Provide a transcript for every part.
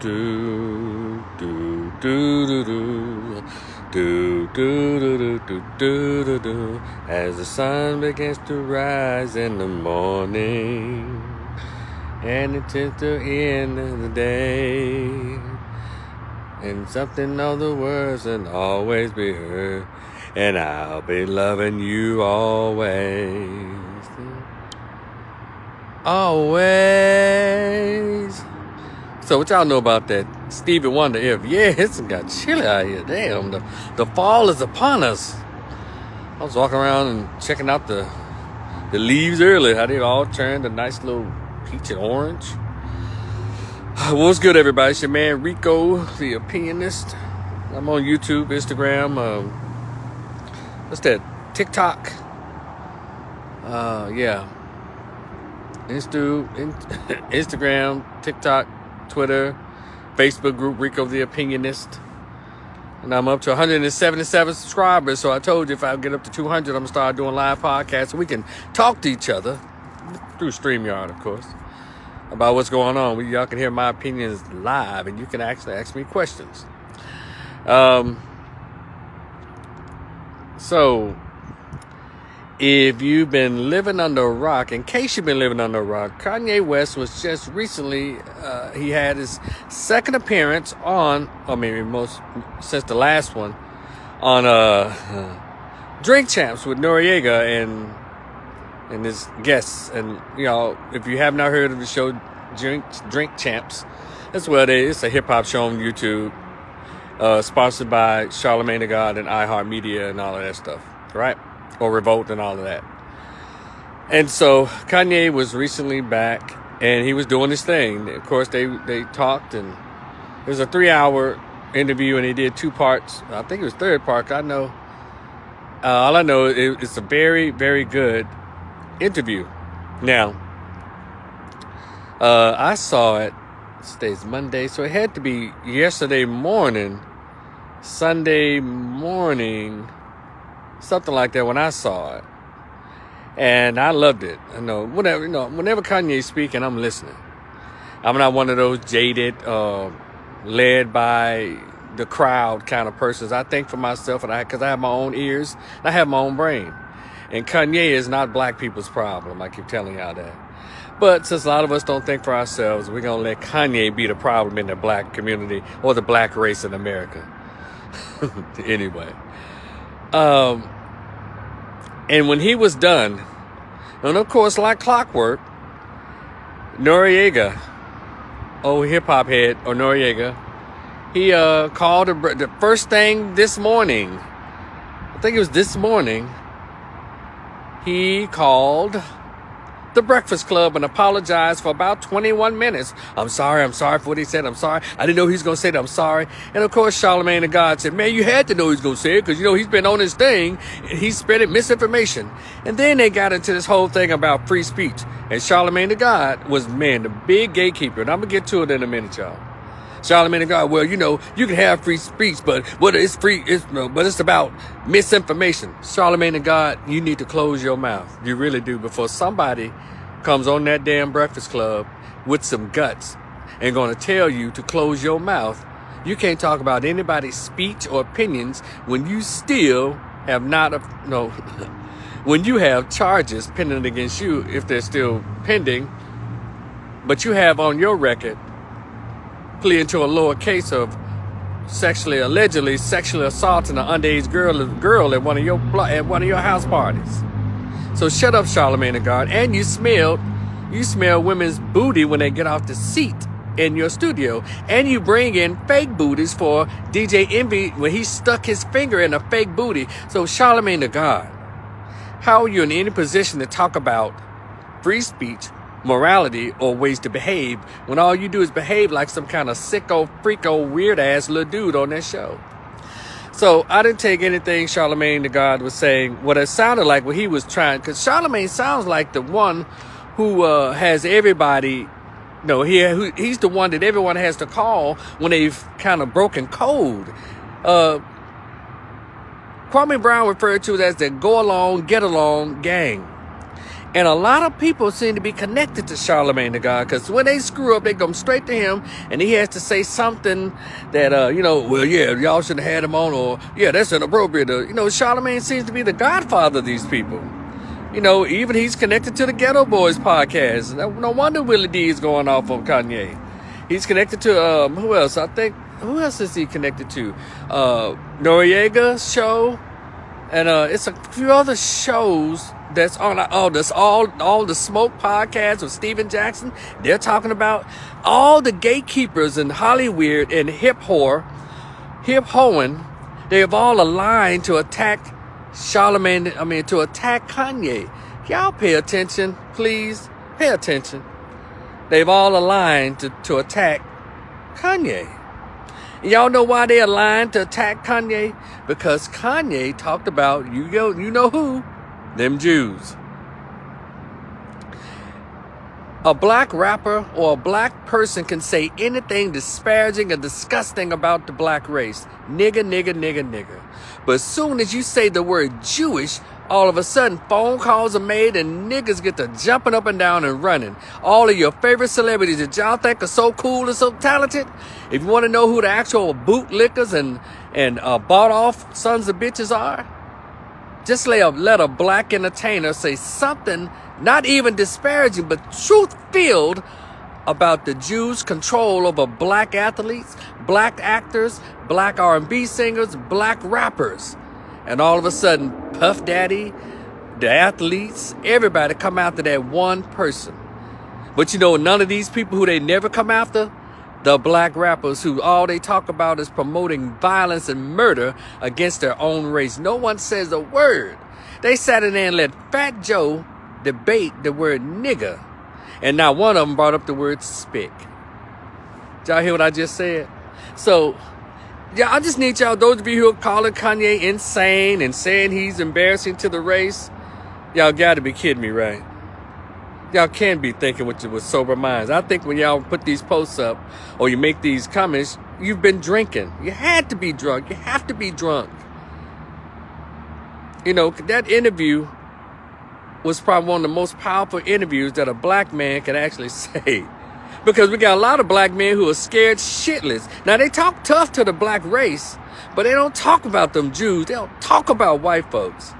do do do do do do do do do do do do as the sun begins to rise in the morning and it tends to end of the day, and something of the words and always be heard, and I'll be loving you always. Always. So what y'all know about that Stevie Wonder? It's got chilly out here. Damn, the fall is upon us. I was walking around and checking out the leaves earlier, how they all turned a nice little peach and orange. What's good, everybody? It's your man Rico, the Opinionist. I'm on YouTube, Instagram, what's that? TikTok. Instagram, TikTok, Twitter, Facebook group Rico the Opinionist. And I'm up to 177 subscribers. So I told you if I get up to 200, I'm going to start doing live podcasts so we can talk to each other through StreamYard, of course, about what's going on. Y'all can hear my opinions live and you can actually ask me questions. So if you've been living under a rock, in case you've been living under a rock, Kanye West was just recently, he had his second appearance on, since the last one, on Drink Champs with Noriega and his guests. And, you know, if you have not heard of the show Drink Champs, that's what it is. It's a hip-hop show on YouTube, sponsored by Charlamagne tha God and iHeartMedia and all of that stuff, right? Or Revolt and all of that. And so Kanye was recently back and he was doing his thing. Of course, they talked, and it was a 3-hour interview and he did 2 parts. I think it was third part. All I know it's a very, very good interview. Now, I saw it, today's Monday, so it had to be yesterday morning, Sunday morning, something like that when I saw it. And I loved it. I know, whenever Kanye's speaking, I'm listening. I'm not one of those jaded, led by the crowd kind of persons. I think for myself, because I have my own ears, and I have my own brain. And Kanye is not black people's problem. I keep telling y'all that. But since a lot of us don't think for ourselves, we're going to let Kanye be the problem in the black community or the black race in America. Anyway. And when he was done, and of course, like clockwork, Noriega, hip-hop head, or Noriega, he called the first thing this morning. I think it was this morning. He called The Breakfast Club and apologized for about 21 minutes. I'm sorry for what he said. I'm sorry. I didn't know he was going to say that. I'm sorry. And of course, Charlamagne tha God said, man, you had to know he was going to say it because, he's been on his thing and he's spreading misinformation. And then they got into this whole thing about free speech. And Charlamagne tha God was, the big gatekeeper. And I'm going to get to it in a minute, y'all. Charlamagne tha God, well, you can have free speech, but but it's about misinformation. Charlamagne tha God, you need to close your mouth. You really do, before somebody comes on that damn Breakfast Club with some guts and going to tell you to close your mouth. You can't talk about anybody's speech or opinions when you still have when you have charges pending against you, if they're still pending, but you have on your record pleading to a lower case of allegedly sexually assaulting an underage girl at one of your house parties. So shut up, Charlamagne tha God. And you smell women's booty when they get off the seat in your studio. And you bring in fake booties for DJ Envy when he stuck his finger in a fake booty. So Charlamagne tha God, how are you in any position to talk about free speech, morality, or ways to behave when all you do is behave like some kind of sicko, freako, weird-ass little dude on that show? So I didn't take anything Charlamagne tha God was saying, what it sounded like, what he was trying, because Charlamagne sounds like the one who has everybody, he's the one that everyone has to call when they've kind of broken code. Kwame Brown referred to it as the go along, get along gang. And a lot of people seem to be connected to Charlemagne the God, because when they screw up, they come straight to him, and he has to say something that, well, yeah, y'all shouldn't have had him on, or, yeah, that's inappropriate. Charlemagne seems to be the godfather of these people. Even he's connected to the Ghetto Boys podcast. No wonder Willie D is going off on Kanye. He's connected to, who else? Who else is he connected to? Noriega's show. And it's a few other shows that's on. That's all the Smoke podcasts with Steven Jackson. They're talking about all the gatekeepers in Hollywood and hip hoeing. They have all aligned to attack to attack Kanye. Y'all pay attention, please. Pay attention. They've all aligned to attack Kanye. Y'all know why they aligned to attack Kanye? Because Kanye talked about, you know who? Them Jews. A black rapper or a black person can say anything disparaging or disgusting about the black race. Nigga, nigga, nigga, nigga. But as soon as you say the word Jewish, all of a sudden phone calls are made and niggas get to jumping up and down and running. All of your favorite celebrities that y'all think are so cool and so talented. If you want to know who the actual bootlickers and bought off sons of bitches are, just let a black entertainer say something not even disparaging, but truth-filled about the Jews' control over black athletes, black actors, black R&B singers, black rappers. And all of a sudden, Puff Daddy, the athletes, everybody come after that one person. But none of these people who they never come after, the black rappers who all they talk about is promoting violence and murder against their own race. No one says a word. They sat in there and let Fat Joe debate the word nigga. And now one of them brought up the word spick. Did y'all hear what I just said? So, yeah, I just need y'all, those of you who are calling Kanye insane and saying he's embarrassing to the race, y'all gotta be kidding me, right? Y'all can't be thinking with sober minds. I think when y'all put these posts up or you make these comments, you've been drinking. You had to be drunk. You have to be drunk. That interview was probably one of the most powerful interviews that a black man can actually say. Because we got a lot of black men who are scared shitless. Now, they talk tough to the black race, but they don't talk about them Jews. They don't talk about white folks.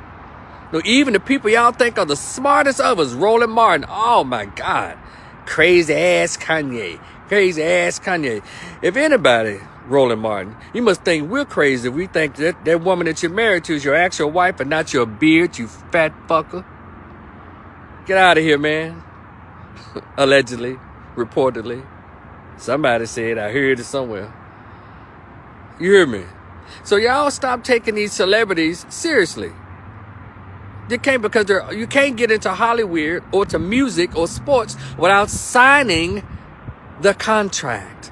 Even the people y'all think are the smartest of us, Roland Martin. Oh, my God. Crazy ass Kanye. Crazy ass Kanye. If anybody, Roland Martin, you must think we're crazy if we think that woman that you're married to is your actual wife and not your beard, you fat fucker. Get out of here, man. Allegedly. Reportedly. Somebody said, I heard it somewhere. You hear me? So y'all stop taking these celebrities seriously. You can't, because you can't get into Hollywood or to music or sports without signing the contract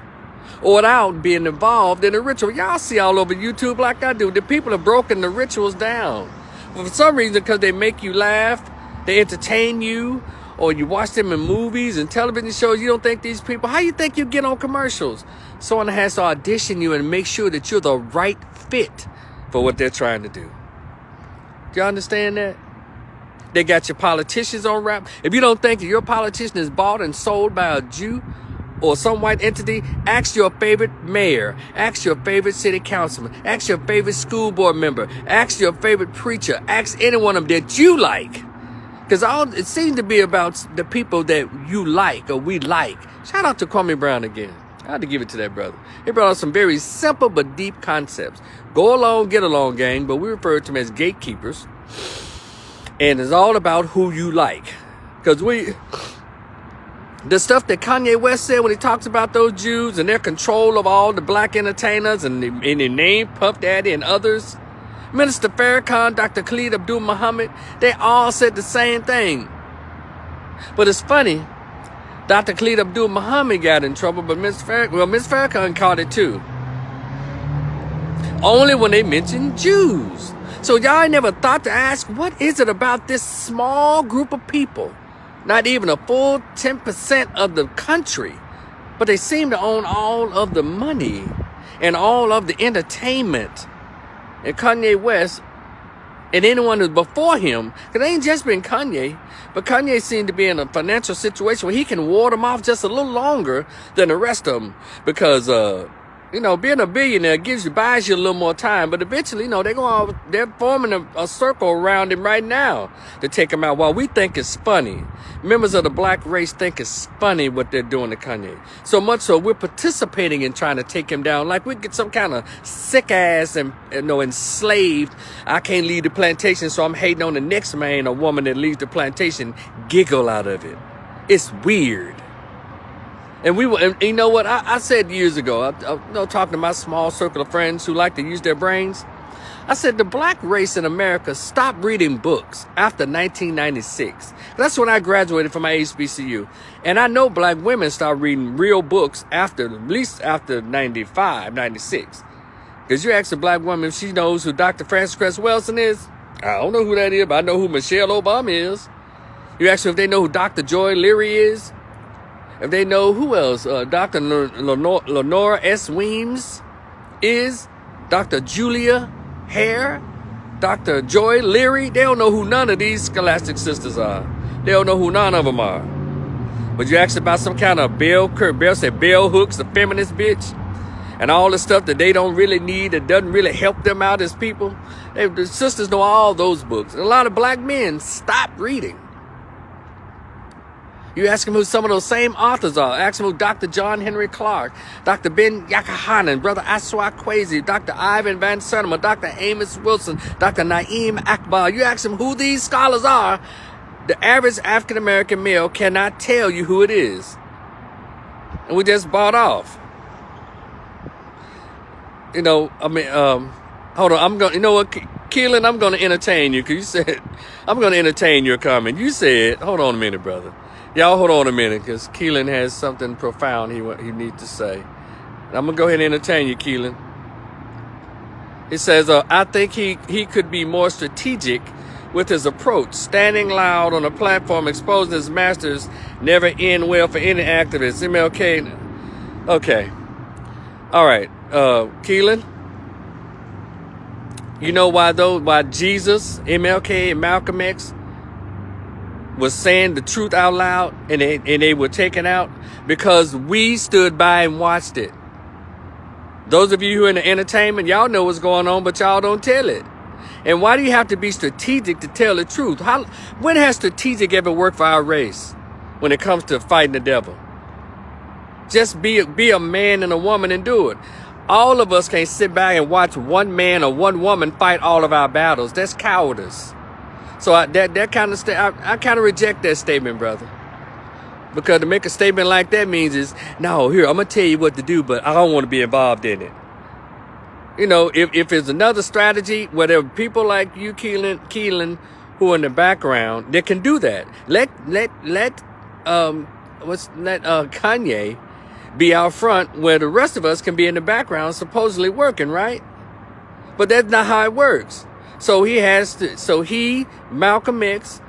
or without being involved in a ritual. Y'all see all over YouTube like I do. The people have broken the rituals down. For some reason, because they make you laugh, they entertain you, or you watch them in movies and television shows, you don't think these people, how you think you get on commercials? Someone has to audition you and make sure that you're the right fit for what they're trying to do. Do you understand that? They got your politicians on rap. If you don't think that your politician is bought and sold by a Jew or some white entity, ask your favorite mayor, ask your favorite city councilman, ask your favorite school board member, ask your favorite preacher, ask any one of them that you like. Because it seems to be about the people that you like or we like. Shout out to Kwame Brown again. I had to give it to that brother. He brought out some very simple but deep concepts. Go along, get along, gang, but we refer to them as gatekeepers. And it's all about who you like. Because the stuff that Kanye West said when he talks about those Jews and their control of all the black entertainers and they name Puff Daddy and others, Minister Farrakhan, Dr. Khalid Abdul Muhammad, they all said the same thing. But it's funny, Dr. Khalid Abdul Muhammad got in trouble, but Ms. Farrakhan caught it too. Only when they mentioned Jews. So y'all never thought to ask, what is it about this small group of people, not even a full 10% of the country, but they seem to own all of the money and all of the entertainment. And Kanye West and anyone who's before him, because it ain't just been Kanye, but Kanye seemed to be in a financial situation where he can ward them off just a little longer than the rest of them, because being a billionaire buys you a little more time, but eventually, they're forming a circle around him right now to take him out. While we think it's funny, members of the black race think it's funny what they're doing to Kanye. So much so, we're participating in trying to take him down, like we get some kind of sick ass and enslaved. I can't leave the plantation, so I'm hating on the next man or woman that leaves the plantation. Giggle out of it. It's weird. And you know what? I said years ago, talking to my small circle of friends who like to use their brains, I said the black race in America stopped reading books after 1996. That's when I graduated from my HBCU. And I know black women started reading real books at least after 95, 96. Because you ask a black woman if she knows who Dr. Frances Cress Welsing is. I don't know who that is, but I know who Michelle Obama is. You ask them if they know who Dr. Joy Leary is. If they know who else, Dr. Lenora S. Weems is, Dr. Julia Hare, Dr. Joy Leary, they don't know who none of these scholastic sisters are. They don't know who none of them are. But you ask about some kind of Bell Hooks, the feminist bitch, and all the stuff that they don't really need, that doesn't really help them out as people. The sisters know all those books. And a lot of black men stop reading. You ask them who some of those same authors are. Ask them who Dr. John Henry Clark, Dr. Ben Yakahanan, Brother Aswa Kwesi, Dr. Ivan Van Sertima, Dr. Amos Wilson, Dr. Naeem Akbar. You ask them who these scholars are, the average African-American male cannot tell you who it is. And we just bought off. Hold on, Keelan, I'm going to entertain you, because you said, I'm going to entertain your comment. You said, hold on a minute, brother. Y'all hold on a minute, because Keelan has something profound he needs to say. I'm going to go ahead and entertain you, Keelan. It says, I think he could be more strategic with his approach. Standing loud on a platform, exposing his masters, never end well for any activist. MLK. Okay. All right. Keelan. You know why, though? Why Jesus, MLK, and Malcolm X was saying the truth out loud and they were taken out? Because we stood by and watched it. Those of you who are in the entertainment, y'all know what's going on, but y'all don't tell it. And why do you have to be strategic to tell the truth? When has strategic ever worked for our race when it comes to fighting the devil? Just be a man and a woman and do it. All of us can't sit back and watch one man or one woman fight all of our battles. That's cowardice. So I kind of reject that statement, brother. Because to make a statement like that means no, here, I'm going to tell you what to do, but I don't want to be involved in it. If it's another strategy, where there are people like you, Keelan, who are in the background, that can do that. Let Kanye be out front, where the rest of us can be in the background supposedly working, right? But that's not how it works. So Malcolm X,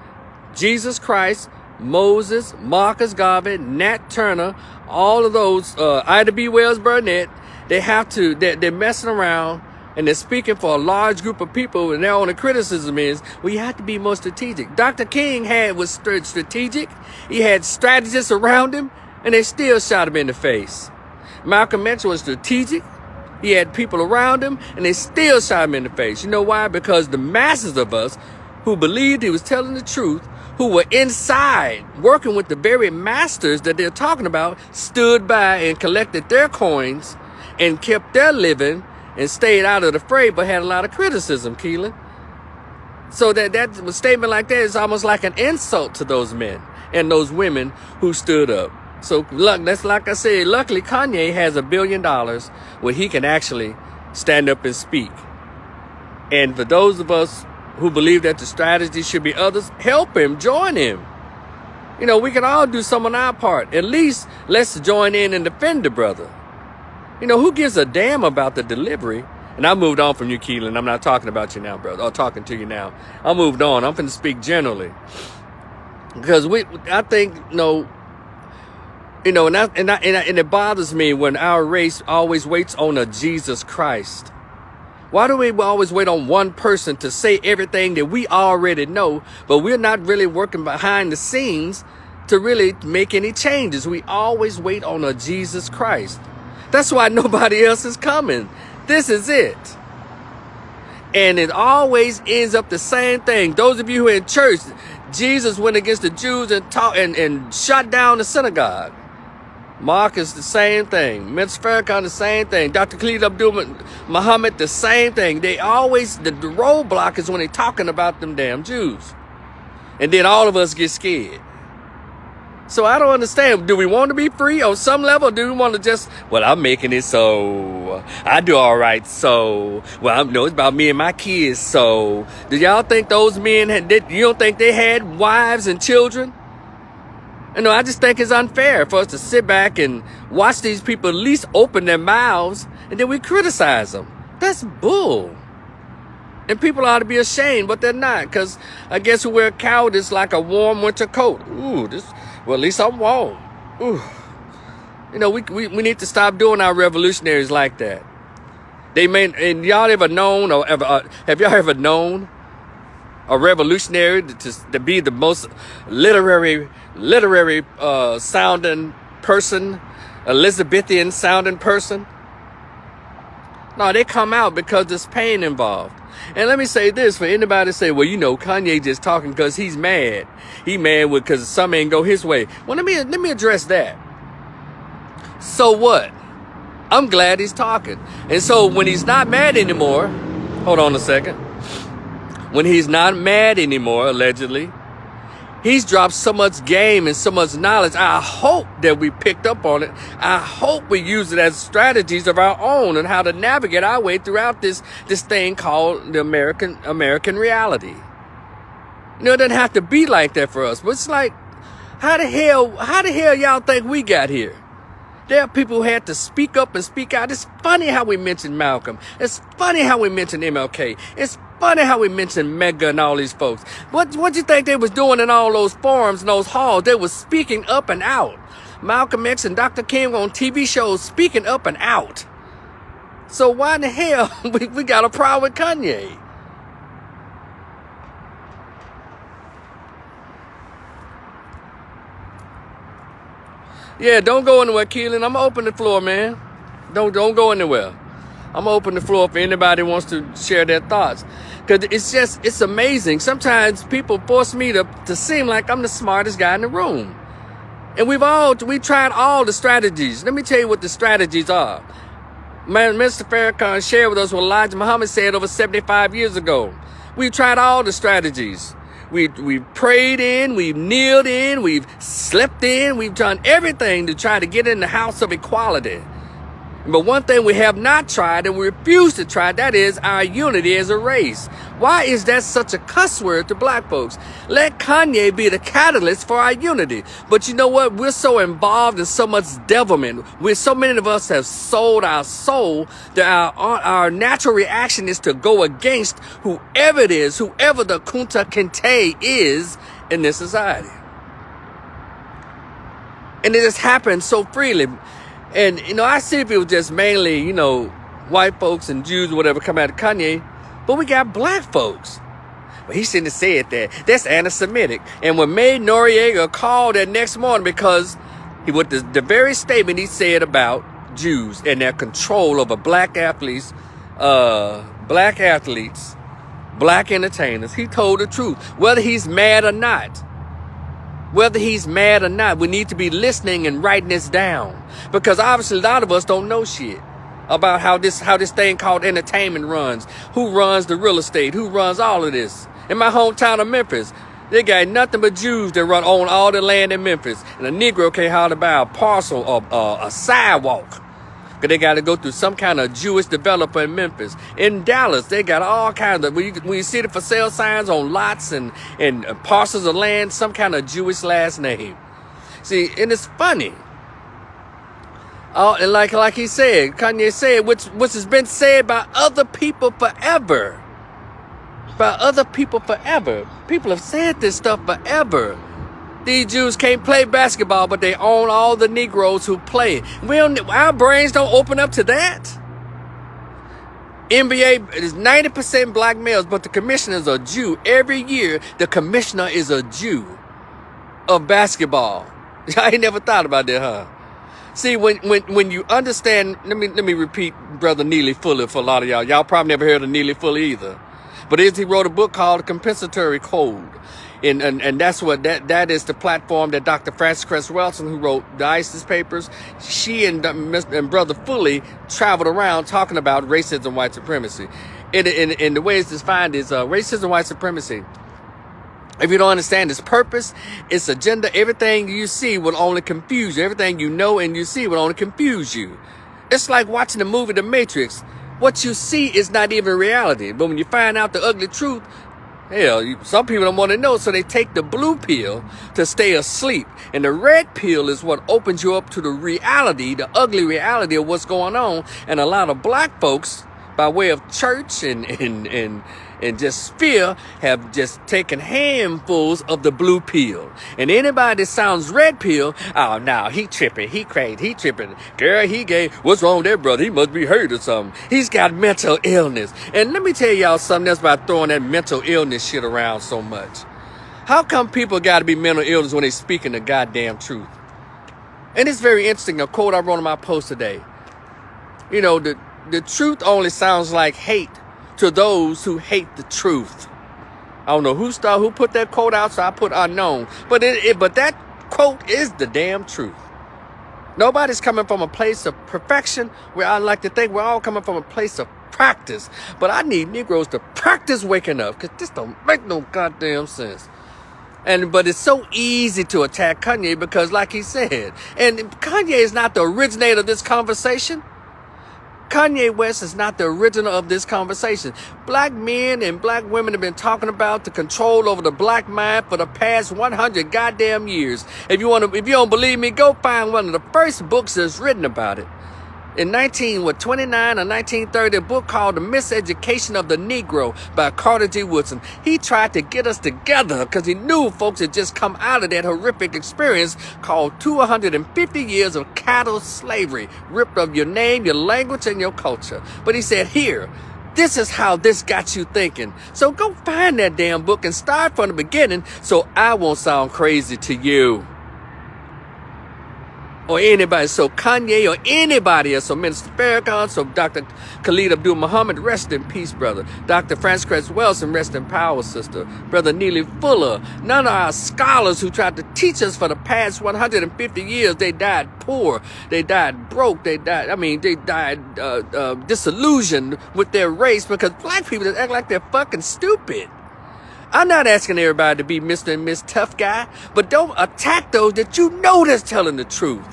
Jesus Christ, Moses, Marcus Garvey, Nat Turner, all of those, Ida B. Wells Burnett, they're messing around and they're speaking for a large group of people, and their only criticism is, well, you have to be more strategic. Dr. King was strategic. He had strategists around him, and they still shot him in the face. Malcolm X was strategic. He had people around him, and they still shot him in the face. You know why? Because the masses of us who believed he was telling the truth, who were inside working with the very masters that they're talking about, stood by and collected their coins and kept their living and stayed out of the fray, but had a lot of criticism, Keelan. So that statement like that is almost like an insult to those men and those women who stood up. So that's like I said, luckily Kanye has $1 billion where he can actually stand up and speak. And for those of us who believe that the strategy should be others, help him, join him. We can all do some on our part. At least let's join in and defend the brother. Who gives a damn about the delivery? And I moved on from you, Keelan. I'm not talking about you now, brother, or talking to you now. I moved on. I'm going to speak generally. Because I think, and it bothers me when our race always waits on a Jesus Christ. Why do we always wait on one person to say everything that we already know, but we're not really working behind the scenes to really make any changes? We always wait on a Jesus Christ. That's why nobody else is coming. This is it. And it always ends up the same thing. Those of you who are in church, Jesus went against the Jews and shut down the synagogue. Mark is the same thing. Minister Farrakhan, the same thing. Dr. Khalid Abdul Muhammad, the same thing. They always, the roadblock is when they're talking about them damn Jews. And then all of us get scared. So I don't understand. Do we want to be free on some level? Or do we want to just, well, I'm making it so I do all right. So, well, no, it's about me and my kids. So, do y'all think those men you don't think they had wives and children? You know, I just think it's unfair for us to sit back and watch these people at least open their mouths and then we criticize them. That's bull. And people ought to be ashamed, but they're not, because I guess who wear cowardice like a warm winter coat. Ooh, well, at least I'm warm. Ooh. You know, we need to stop doing our revolutionaries like that. And y'all ever known, or have y'all ever known a revolutionary to be the most literary sounding person, Elizabethan sounding person? No, they come out because there's pain involved. And let me say this, for anybody to say, well, you know, Kanye just talking because he's mad. He mad because some ain't go his way. Well, let me address that. So what? I'm glad he's talking. And so when he's not mad anymore, hold on a second. When he's not mad anymore, allegedly, he's dropped so much game and so much knowledge. I hope that we picked up on it. I hope we use it as strategies of our own and how to navigate our way throughout this thing called the American reality. You know, it doesn't have to be like that for us. But it's like, how the hell y'all think we got here? There are people who had to speak up and speak out. It's funny how we mentioned Malcolm. It's funny how we mentioned MLK. It's funny how we mentioned Mega and all these folks. What you think they was doing in all those forums and those halls? They was speaking up and out. Malcolm X and Dr. King on TV shows speaking up and out. So why in the hell we got a problem with Kanye? Yeah, don't go anywhere, Keelan. I'm gonna open the floor, man. Don't go anywhere. I'm gonna open the floor if anybody wants to share their thoughts. Because it's amazing. Sometimes people force me to seem like I'm the smartest guy in the room. And we tried all the strategies. Let me tell you what the strategies are. Man, Mr. Farrakhan shared with us what Elijah Muhammad said over 75 years ago. We tried all the strategies. We've prayed in, we've kneeled in, we've slept in, we've done everything to try to get in the house of equality. But one thing we have not tried and we refuse to try, that is our unity as a race. Why is that such a cuss word to black folks? Let Kanye be the catalyst for our unity. But you know what? We're so involved in so much devilment. So many of us have sold our soul that our natural reaction is to go against whoever it is, whoever the Kunta Kinte is in this society. And it just happens so freely. And, you know, I see if it was just mainly, you know, white folks and Jews or whatever come out of Kanye, but we got black folks. Well, he shouldn't have said that. That's anti-Semitic. And when May Noriega called that next morning because with the very statement he said about Jews and their control over black athletes, black entertainers, he told the truth. Whether he's mad or not, we need to be listening and writing this down. Because obviously a lot of us don't know shit about how this thing called entertainment runs. Who runs the real estate? Who runs all of this? In my hometown of Memphis, they got nothing but Jews that own all the land in Memphis. And a Negro can't hardly buy a parcel or a sidewalk. Because they got to go through some kind of Jewish developer in Memphis. In Dallas, they got all kinds of, when you see the for sale signs on lots and parcels of land, some kind of Jewish last name. See, and it's funny. And like he said, Kanye said, which has been said by other people forever. People have said this stuff forever. These Jews can't play basketball, but they own all the Negroes who play. Our brains don't open up to that. NBA is 90% black males, but the commissioner is a Jew. Every year, the commissioner is a Jew of basketball. I ain't never thought about that, huh? See, when you understand, let me repeat Brother Neely Fuller for a lot of y'all. Y'all probably never heard of Neely Fuller either. But he wrote a book called The Compensatory Code. And that's what that is the platform that Dr. Frances Cress Welsing, who wrote the ISIS papers, she and Brother Fully traveled around talking about racism, white supremacy. And the way it's defined is racism, white supremacy. If you don't understand its purpose, its agenda, everything you see will only confuse you. Everything you know and you see will only confuse you. It's like watching the movie The Matrix. What you see is not even reality. But when you find out the ugly truth, hell, some people don't want to know, so they take the blue pill to stay asleep. And the red pill is what opens you up to the reality, the ugly reality of what's going on. And a lot of black folks, by way of church and just fear, have just taken handfuls of the blue pill. And anybody that sounds red pill, oh, no, he tripping, he crazy, he tripping. Girl, he gay. What's wrong with that brother? He must be hurt or something. He's got mental illness. And let me tell y'all something else about throwing that mental illness shit around so much. How come people got to be mental illness when they speaking the goddamn truth? And it's very interesting, a quote I wrote in my post today. You know, the truth only sounds like hate to those who hate the truth. I don't know who put that quote out, so I put unknown. But but that quote is the damn truth. Nobody's coming from a place of perfection, where I like to think we're all coming from a place of practice. But I need Negroes to practice waking up, because this don't make no goddamn sense. But it's so easy to attack Kanye because, like he said, and Kanye is not the originator of this conversation. Kanye West is not the original of this conversation. Black men and black women have been talking about the control over the black mind for the past 100 goddamn years. If you don't believe me, go find one of the first books that's written about it. In 1929 or 1930, a book called The Miseducation of the Negro by Carter G. Woodson. He tried to get us together because he knew folks had just come out of that horrific experience called 250 years of cattle slavery, ripped of your name, your language, and your culture. But he said, here, this is how this got you thinking. So go find that damn book and start from the beginning so I won't sound crazy to you. Or anybody, so Kanye or anybody else, so Minister Farrakhan, so Dr. Khalid Abdul Muhammad, rest in peace, brother. Dr. Frances Cress Welsing, rest in power, sister. Brother Neely Fuller, none of our scholars who tried to teach us for the past 150 years, they died poor, they died broke, they died disillusioned with their race because black people just act like they're fucking stupid. I'm not asking everybody to be Mr. and Miss Tough Guy, but don't attack those that you know that's telling the truth.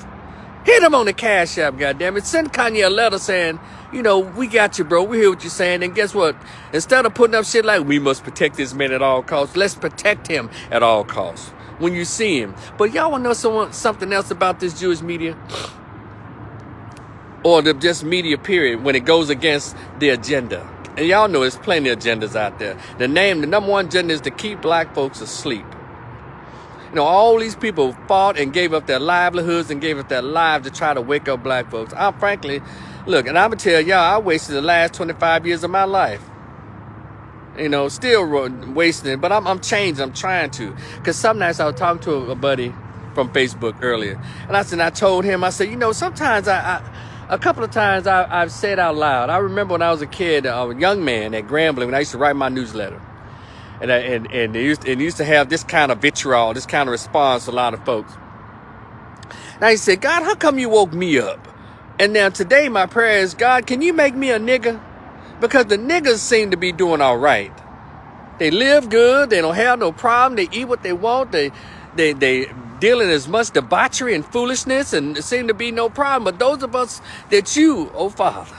Hit them on the Cash App, goddammit. Send Kanye a letter saying, you know, we got you, bro. We hear what you're saying. And guess what? Instead of putting up shit like, we must protect this man at all costs, let's protect him at all costs when you see him. But y'all want to know something else about this Jewish media? Or the just media period when it goes against the agenda. And y'all know there's plenty of agendas out there. The number one agenda is to keep black folks asleep. You know, all these people fought and gave up their livelihoods and gave up their lives to try to wake up black folks. I'm frankly, look, and I'm going to tell y'all, I wasted the last 25 years of my life. You know, still wasting it, but I'm changed. I'm trying to. Because some nights I was talking to a buddy from Facebook earlier. And I told him, I said, you know, sometimes a couple of times I've said out loud. I remember when I was a kid, a young man at Grambling, when I used to write my newsletter. And it used to have this kind of vitriol, this kind of response to a lot of folks. And I said, God, how come you woke me up? And now today my prayer is, God, can you make me a nigga? Because the niggas seem to be doing all right. They live good. They don't have no problem. They eat what they want. They deal in as much debauchery and foolishness, and there seem to be no problem. But those of us that you, oh Father,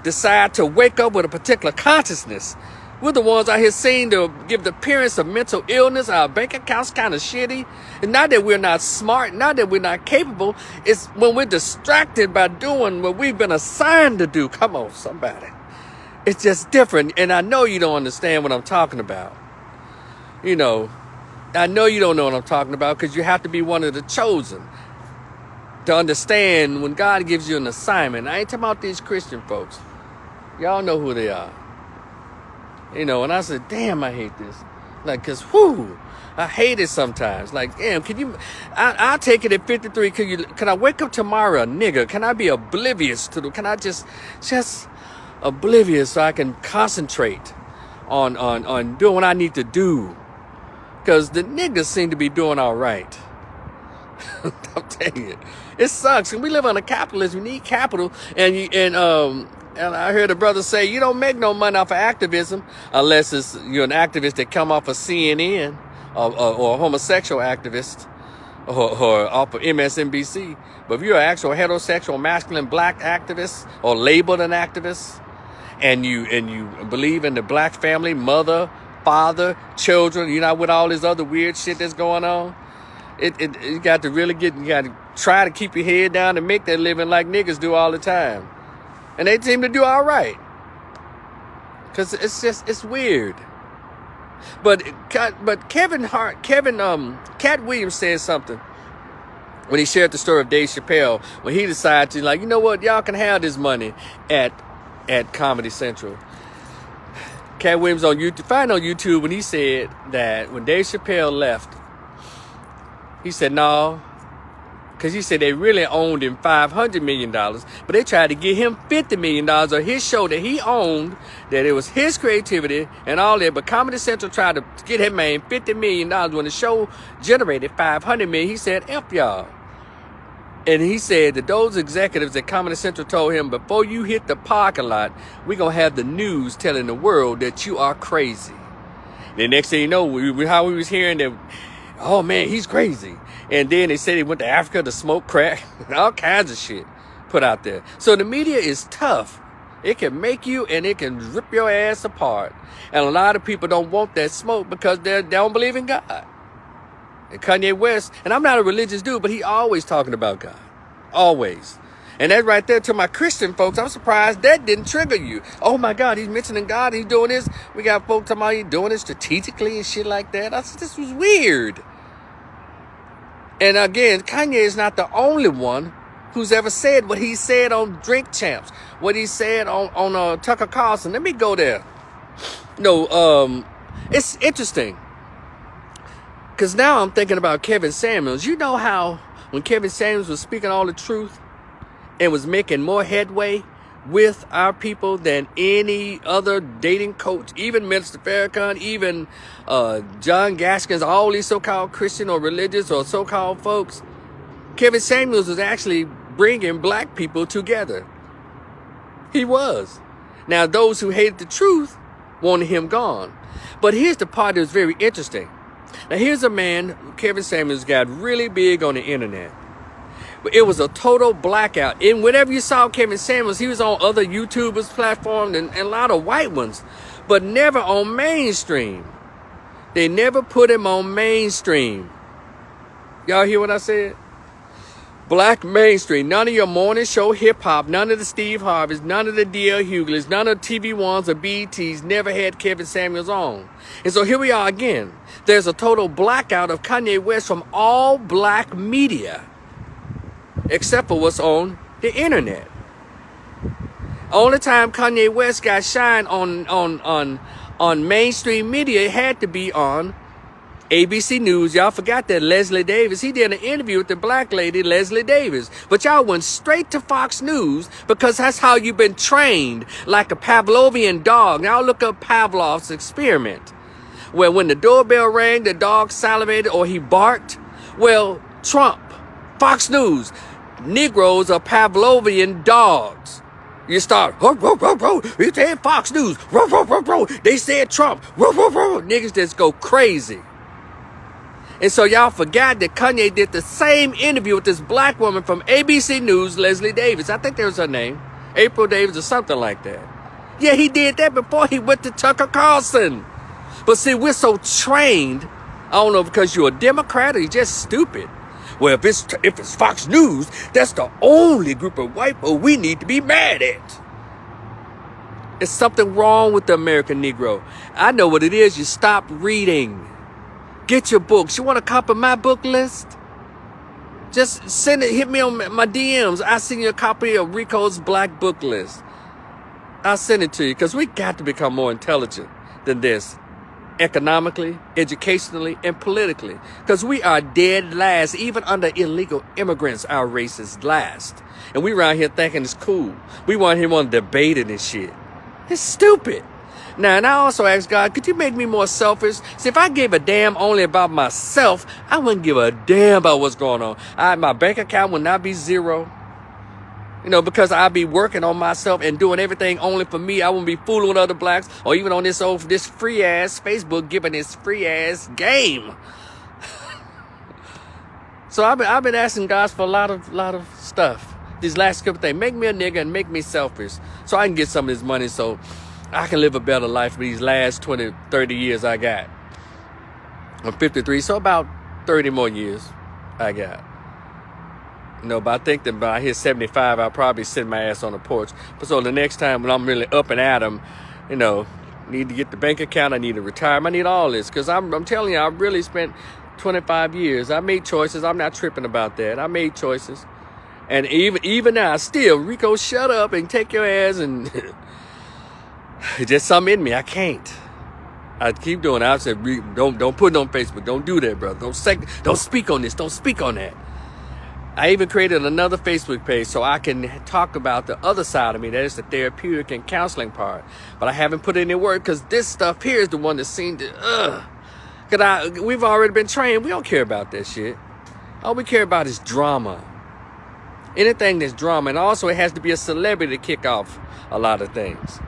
decide to wake up with a particular consciousness, we're the ones out here seen to give the appearance of mental illness. Our bank account's kind of shitty. And not that we're not smart, not that we're not capable. It's when we're distracted by doing what we've been assigned to do. Come on, somebody. It's just different. And I know you don't understand what I'm talking about. You know, I know you don't know what I'm talking about because you have to be one of the chosen to understand when God gives you an assignment. I ain't talking about these Christian folks. Y'all know who they are. You know, and I said, damn, I hate this. Like, cause whoo, I hate it sometimes. Like, damn, can you, I'll take it at 53. Can I wake up tomorrow, nigga? Can I be oblivious can I just oblivious so I can concentrate on doing what I need to do? Cause the niggas seem to be doing all right. I'm telling you, it sucks. And we live on a capitalist. We need capital. And I heard a brother say, you don't make no money off of activism unless you're an activist that come off of CNN or a homosexual activist or off of MSNBC. But if you're an actual heterosexual, masculine, black activist or labeled an activist, and you believe in the black family, mother, father, children, you're not with all this other weird shit that's going on. You got to really you got to try to keep your head down and make that living like niggas do all the time. And they seem to do all right. Because it's weird. But Cat Williams said something when he shared the story of Dave Chappelle, when he decided to, like, you know what, y'all can have this money at Comedy Central. Cat Williams on YouTube, find on YouTube when he said that when Dave Chappelle left, he said no, because he said they really owned him $500 million, but they tried to get him $50 million of his show that he owned, that it was his creativity and all that, but Comedy Central tried to get him man $50 million when the show generated $500 million. He said, F y'all. And he said that those executives at Comedy Central told him, before you hit the parking lot, we're going to have the news telling the world that you are crazy. The next thing you know, how we was hearing that, oh man, he's crazy. And then they said he went to Africa to smoke crack. All kinds of shit put out there. So the media is tough. It can make you and it can rip your ass apart. And a lot of people don't want that smoke because they don't believe in God. And Kanye West, and I'm not a religious dude, but he always talking about God. Always. And that right there, to my Christian folks, I'm surprised that didn't trigger you. Oh my God, he's mentioning God, he's doing this. We got folks talking about he's doing it strategically and shit like that. I said, this was weird. And again, Kanye is not the only one who's ever said what he said on Drink Champs, what he said on Tucker Carlson. Let me go there. No, it's interesting. Because now I'm thinking about Kevin Samuels. You know how when Kevin Samuels was speaking all the truth and was making more headway with our people than any other dating coach, even Minister Farrakhan, even John Gaskins, all these so-called Christian or religious or so-called folks, Kevin Samuels was actually bringing black people together. He was. Now, those who hated the truth wanted him gone. But here's the part that was very interesting. Now, here's a man, Kevin Samuels, got really big on the internet. It was a total blackout. And whenever you saw Kevin Samuels, he was on other YouTubers' platforms and a lot of white ones, but never on mainstream. They never put him on mainstream. Y'all hear what I said? Black mainstream. None of your morning show hip-hop, none of the Steve Harveys, none of the D.L. Hugleys, none of TV1s or BETs never had Kevin Samuels on. And so here we are again. There's a total blackout of Kanye West from all black media, except for what's on the internet. Only time Kanye West got shine on mainstream media, it had to be on ABC News. Y'all forgot that Leslie Davis, he did an interview with the black lady, Leslie Davis. But y'all went straight to Fox News because that's how you've been trained, like a Pavlovian dog. Now look up Pavlov's experiment, where when the doorbell rang, the dog salivated or he barked. Well, Trump, Fox News, Negroes are Pavlovian dogs. You start, you said Fox News, they said Trump, niggas just go crazy. And so y'all forgot that Kanye did the same interview with this black woman from ABC News, Leslie Davis. I think that was her name, April Davis or something like that. Yeah, he did that before he went to Tucker Carlson. But see, we're so trained, I don't know, because you're a Democrat or you're just stupid. Well, if it's Fox News, that's the only group of white people we need to be mad at. There's something wrong with the American Negro. I know what it is. You stop reading. Get your books. You want a copy of my book list? Just send it. Hit me on my DMs. I send you a copy of Rico's Black Book List. I'll send it to you because we got to become more intelligent than this. Economically, educationally, and politically. Because we are dead last. Even under illegal immigrants, our race is last. And we around here thinking it's cool. We want him on debating this shit. It's stupid. Now, and I also asked God, could you make me more selfish? See, if I gave a damn only about myself, I wouldn't give a damn about what's going on. My bank account would not be zero. You know, because I'd be working on myself and doing everything only for me. I wouldn't be fooling with other blacks or even on this free ass Facebook giving this free ass game. So I've been asking God for a lot of stuff. These last couple things. Make me a nigga and make me selfish so I can get some of this money so I can live a better life for these last 20, 30 years I got. I'm 53, so about 30 more years I got. You know, but I think that by I hit 75, I'll probably sit my ass on the porch. But so the next time when I'm really up and at 'em, you know, need to get the bank account, I need to retire, I need all this. Because I'm telling you, I really spent 25 years. I made choices. I'm not tripping about that. I made choices. And even now, still, Rico, shut up and take your ass and it's just something in me. I can't. I keep doing it. I said, don't put it on Facebook. Don't do that, brother. Don't speak on this. Don't speak on that. I even created another Facebook page so I can talk about the other side of me. That is the therapeutic and counseling part. But I haven't put any work because this stuff here is the one that seemed to, Because we've already been trained. We don't care about that shit. All we care about is drama. Anything that's drama. And also it has to be a celebrity to kick off a lot of things.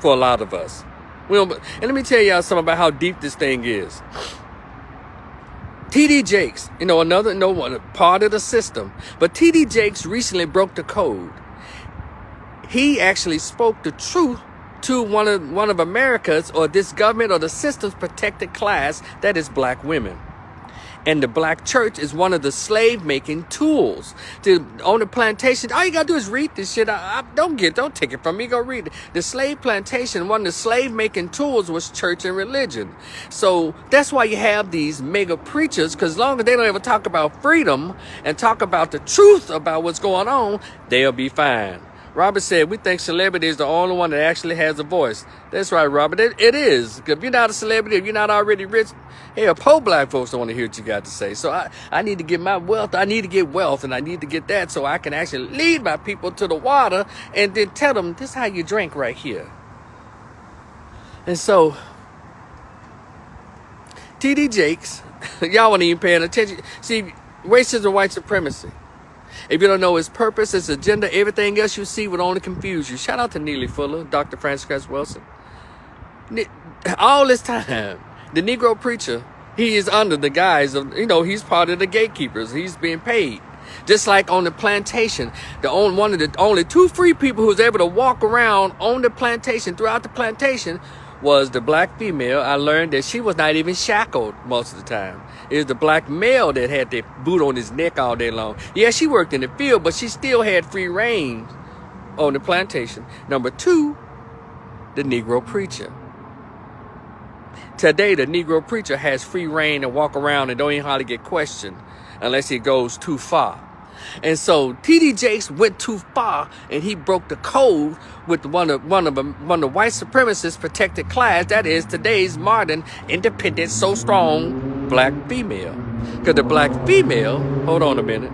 For a lot of us. And let me tell y'all something about how deep this thing is. T.D. Jakes, another part of the system. But T.D. Jakes recently broke the code. He actually spoke the truth to one of America's or this government or the system's protected class, that is black women. And the black church is one of the slave-making tools on the plantation. All you gotta do is read this shit. Don't take it from me. Go read it. The slave plantation, one of the slave-making tools was church and religion. So that's why you have these mega preachers, because as long as they don't ever talk about freedom and talk about the truth about what's going on, they'll be fine. Robert said, we think celebrity is the only one that actually has a voice. That's right, Robert. It is. If you're not a celebrity, if you're not already rich, hell, poor black folks don't want to hear what you got to say. So I need to get my wealth. I need to get wealth, and I need to get that so I can actually lead my people to the water and then tell them, this is how you drink right here. And so, T.D. Jakes, y'all weren't even paying attention. See, racism, white supremacy. If you don't know his purpose, his agenda, everything else you see would only confuse you. Shout out to Neely Fuller, Dr. Francis Cress Wilson. All this time, the Negro preacher, he is under the guise of, he's part of the gatekeepers. He's being paid. Just like on the plantation, one of the only two free people who was able to walk around on the plantation, throughout the plantation, was the black female. I learned that she was not even shackled most of the time. It was the black male that had the boot on his neck all day long. Yeah, she worked in the field, but she still had free reign on the plantation. Number two, the Negro preacher. Today, the Negro preacher has free reign to walk around and don't even hardly get questioned unless he goes too far. And so T.D. Jakes went too far, and he broke the code with one of the white supremacists protected class. That is today's modern, independent, so strong black female. Because the black female, hold on a minute.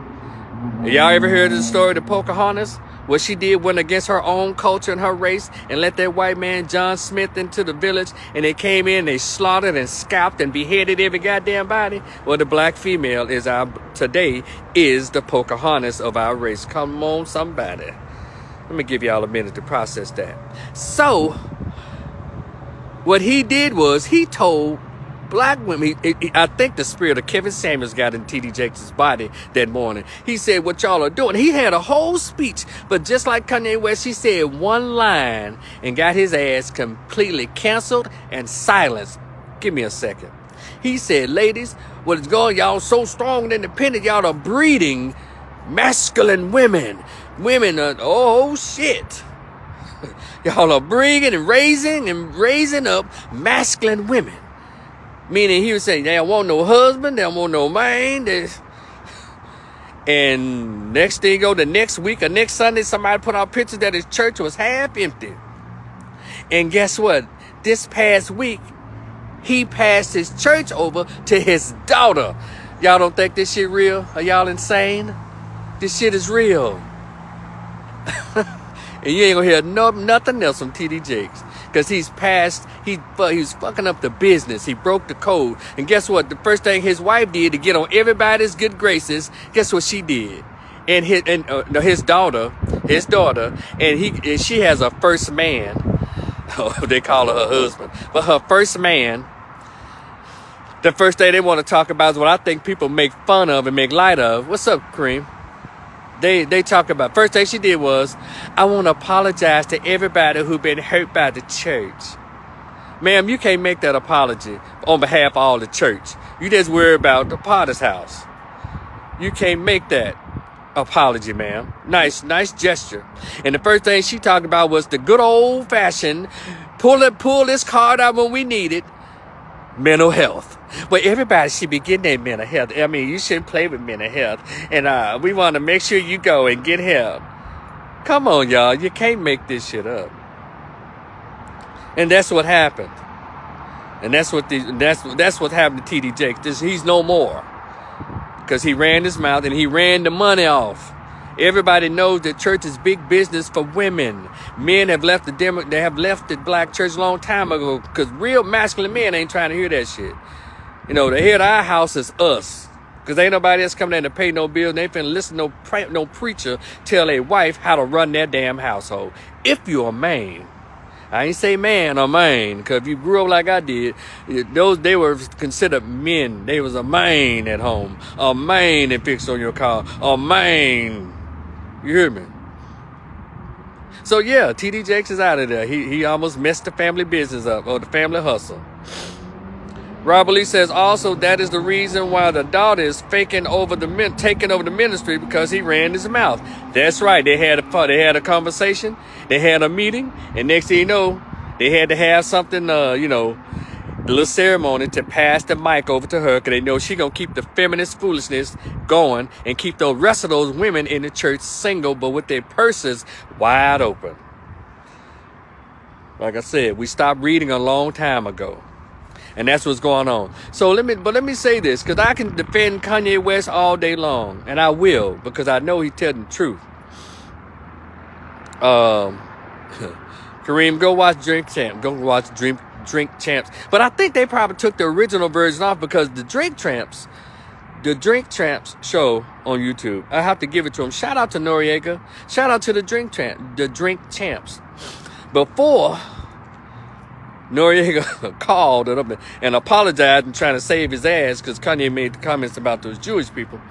Y'all ever heard of the story of the Pocahontas? What she did went against her own culture and her race and let that white man John Smith into the village, and they came in, they slaughtered and scalped and beheaded every goddamn body. Well, the black female today is the Pocahontas of our race. Come on, somebody. Let me give y'all a minute to process that. So, what he did was he told black women, I think the spirit of Kevin Samuels got in T.D. Jakes' body that morning. He said, what y'all are doing. He had a whole speech, but just like Kanye West, he said one line and got his ass completely canceled and silenced. Give me a second. He said, ladies, what is going, y'all so strong and independent, y'all are breeding masculine women. Women are, oh shit. Y'all are bringing and raising up masculine women. Meaning he was saying, they don't want no husband, they don't want no man. And next thing the next week or next Sunday, somebody put out pictures that his church was half empty. And guess what? This past week, he passed his church over to his daughter. Y'all don't think this shit real? Are y'all insane? This shit is real. And you ain't gonna hear nothing else from TD Jakes. Because he's fucking up the business. He broke the code. And guess what? The first thing his wife did to get on everybody's good graces, guess what she did? And his daughter, and she has a first man. Oh, they call her husband. But her first man, the first thing they want to talk about is what I think people make fun of and make light of. What's up, Kareem? They talk about, first thing she did was, I want to apologize to everybody who been hurt by the church. Ma'am, you can't make that apology on behalf of all the church. You just worry about the Potter's house. You can't make that apology, ma'am. Nice gesture. And the first thing she talked about was the good old fashioned, pull this card out when we need it, mental health. Well, everybody should be getting their mental health. I mean, you shouldn't play with mental health. And we want to make sure you go and get help. Come on, y'all. You can't make this shit up. And that's what happened. And that's what happened to TD Jakes. He's no more. Because he ran his mouth and he ran the money off. Everybody knows that church is big business for women. Men have left the black church a long time ago because real masculine men ain't trying to hear that shit. You know, the head of our house is us. Because ain't nobody else coming in to pay no bills. And they finna listen to no preacher tell a wife how to run their damn household. If you're a man. I ain't say man or man, because if you grew up like I did, they were considered men. They was a man at home. A man that fixed on your car. A man. You hear me? So yeah, TD Jakes is out of there. He almost messed the family business up, or the family hustle. Robert Lee says also that is the reason why the daughter is taking over the ministry, because he ran his mouth. That's right. They had a conversation. They had a meeting, and next thing you know, they had to have something, a little ceremony to pass the mic over to her, because they know she gonna keep the feminist foolishness going and keep the rest of those women in the church single, but with their purses wide open. Like I said, we stopped reading a long time ago. And that's what's going on. So let me say this, because I can defend Kanye West all day long, and I will, because I know he's telling the truth. Kareem, go watch Drink Champs. Go watch Drink Champs. But I think they probably took the original version off, because the Drink Champs show on YouTube, I have to give it to him. Shout out to Noriega. Shout out to the Drink Champs. Before Noriega called it up and apologized and trying to save his ass because Kanye made the comments about the Jewish people.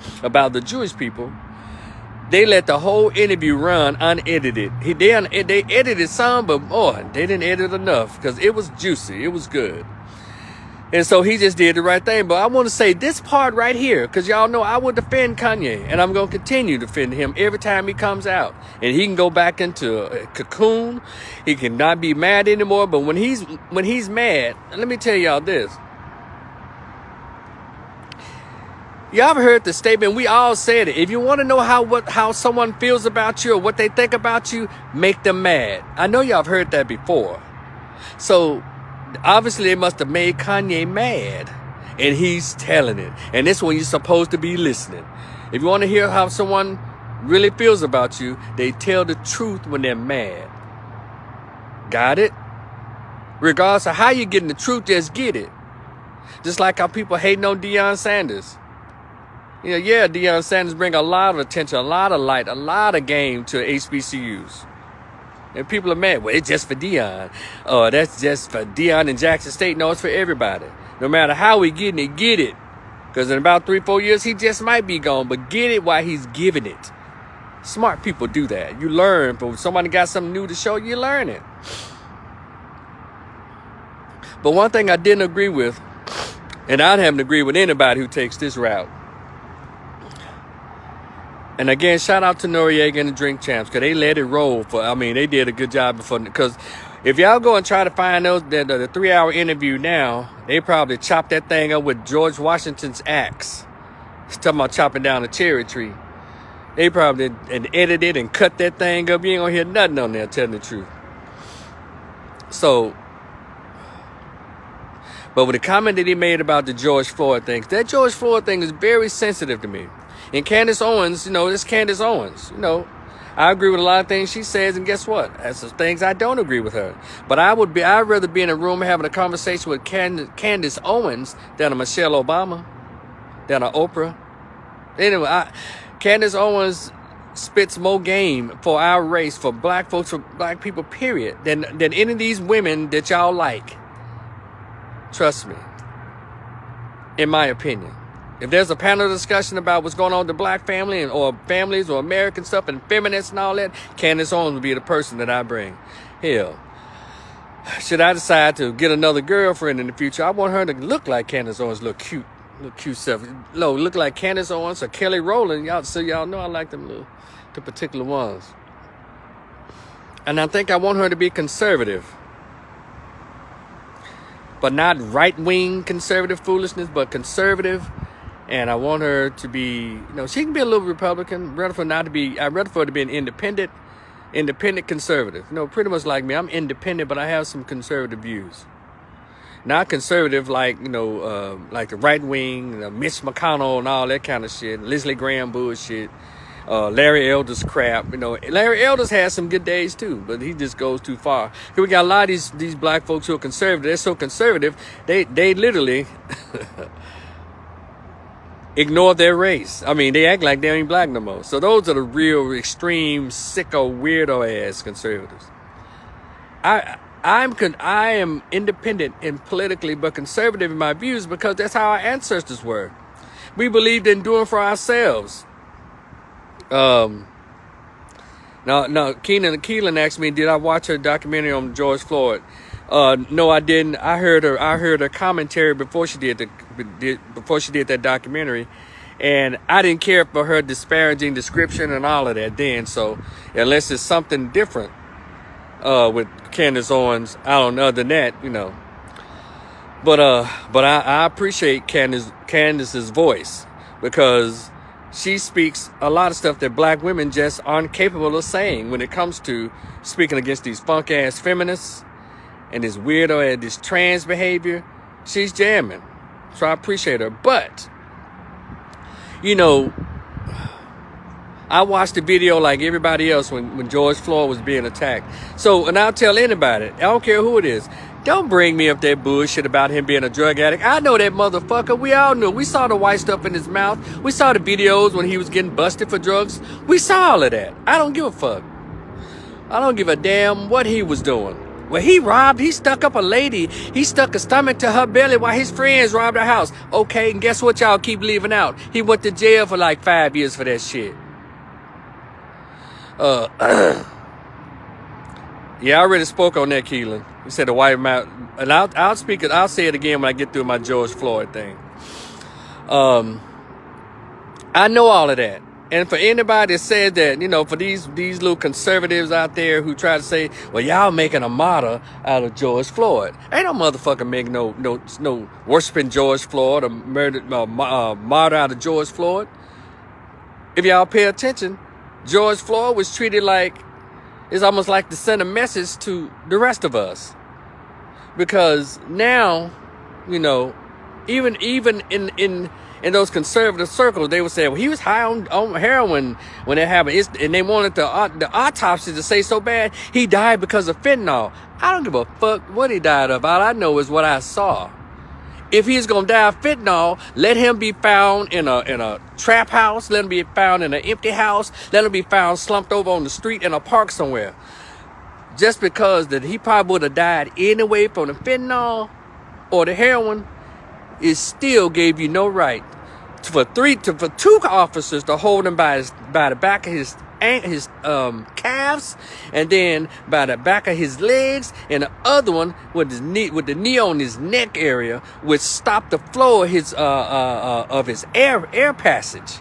They let the whole interview run unedited. They edited some, but boy, they didn't edit enough because it was juicy. It was good. And so he just did the right thing. But I want to say this part right here, because y'all know I will defend Kanye, and I'm going to continue to defend him every time he comes out. And he can go back into a cocoon. He cannot be mad anymore. But when he's mad, let me tell y'all this. Y'all ever heard the statement? We all said it. If you want to know how someone feels about you or what they think about you, make them mad. I know y'all have heard that before. So obviously, they must have made Kanye mad, and he's telling it. And this one you're supposed to be listening. If you want to hear how someone really feels about you, they tell the truth when they're mad. Got it? Regardless of how you're getting the truth, just get it. Just like how people hating on Deion Sanders. Yeah, Deion Sanders bring a lot of attention, a lot of light, a lot of game to HBCUs. And people are mad. Well, it's just for Deion. Oh, that's just for Deion and Jackson State. No, it's for everybody. No matter how we getting it, get it. Because in about 3-4 years, he just might be gone. But get it while he's giving it. Smart people do that. You learn. But when somebody got something new to show, you learn it. But one thing I didn't agree with, and I haven't agreed with anybody who takes this route. And again, shout out to Noriega and the Drink Champs, because they let it roll. They did a good job before. Because if y'all go and try to find the 3-hour interview now, they probably chopped that thing up with George Washington's axe. He's talking about chopping down a cherry tree. They probably edited and cut that thing up. You ain't gonna hear nothing on there telling the truth. So, but with the comment that he made about the George Floyd thing, that George Floyd thing is very sensitive to me. And Candace Owens, it's Candace Owens. I agree with a lot of things she says, and guess what? That's some things I don't agree with her. But I'd rather be in a room having a conversation with Candace Owens than a Michelle Obama, than a Oprah. Anyway, Candace Owens spits more game for our race, for black folks, for black people, period, than any of these women that y'all like. Trust me. In my opinion. If there's a panel discussion about what's going on with the black family or families or American stuff and feminists and all that, Candace Owens would be the person that I bring. Hell, should I decide to get another girlfriend in the future, I want her to look like Candace Owens, look cute stuff. Look like Candace Owens or Kelly Rowland. Y'all know I like the particular ones. And I think I want her to be conservative. But not right-wing conservative foolishness, but conservative. And I want her to be, she can be a little Republican. I'd rather for her to be an independent conservative. Pretty much like me. I'm independent, but I have some conservative views. Not conservative like, like the right wing, Mitch McConnell and all that kind of shit. Leslie Graham bullshit. Larry Elder's crap. Larry Elder's has some good days too, but he just goes too far. We got a lot of these black folks who are conservative. They're so conservative, they literally ignore their race. I mean, they act like they ain't black no more. So those are the real extreme, sicko, weirdo ass conservatives. I am independent and politically, but conservative in my views because that's how our ancestors were. We believed in doing for ourselves. No, Keelan asked me, did I watch her documentary on George Floyd? No, I didn't. I heard her commentary before she did that documentary, and I didn't care for her disparaging description and all of that then. So unless it's something different with Candace Owens, I don't know. Other than that, But I appreciate Candace's voice because she speaks a lot of stuff that black women just aren't capable of saying when it comes to speaking against these funk ass feminists and this weirdo and this trans behavior. She's jamming. So I appreciate her. But, I watched the video like everybody else when George Floyd was being attacked. So, and I'll tell anybody, I don't care who it is, don't bring me up that bullshit about him being a drug addict. I know that motherfucker. We all knew. We saw the white stuff in his mouth. We saw the videos when he was getting busted for drugs. We saw all of that. I don't give a fuck. I don't give a damn what he was doing. Well, he stuck up a lady. He stuck a stomach to her belly while his friends robbed her house. Okay, and guess what y'all keep leaving out? He went to jail for like 5 years for that shit. Yeah, I already spoke on that, Keelan. You said the white mouth, and I'll speak it. I'll say it again when I get through my George Floyd thing. I know all of that, and for anybody that said that, for these little conservatives out there who try to say, well, y'all making a martyr out of George Floyd. Ain't no motherfucker making no worshiping George Floyd or martyr out of George Floyd. If y'all pay attention, George Floyd was treated like. It's almost like to send a message to the rest of us. Because now, even in those conservative circles, they would say, well, he was high on heroin when it happened. And they wanted the autopsy to say so bad, he died because of fentanyl. I don't give a fuck what he died of. All I know is what I saw. If he's going to die of fentanyl, let him be found in a trap house. Let him be found in an empty house. Let him be found slumped over on the street in a park somewhere. Just because that he probably would have died anyway from the fentanyl or the heroin, it still gave you no right for two officers to hold him by the back of his calves, and then by the back of his legs, and the other one with the knee on his neck area, which stopped the flow of his air passage.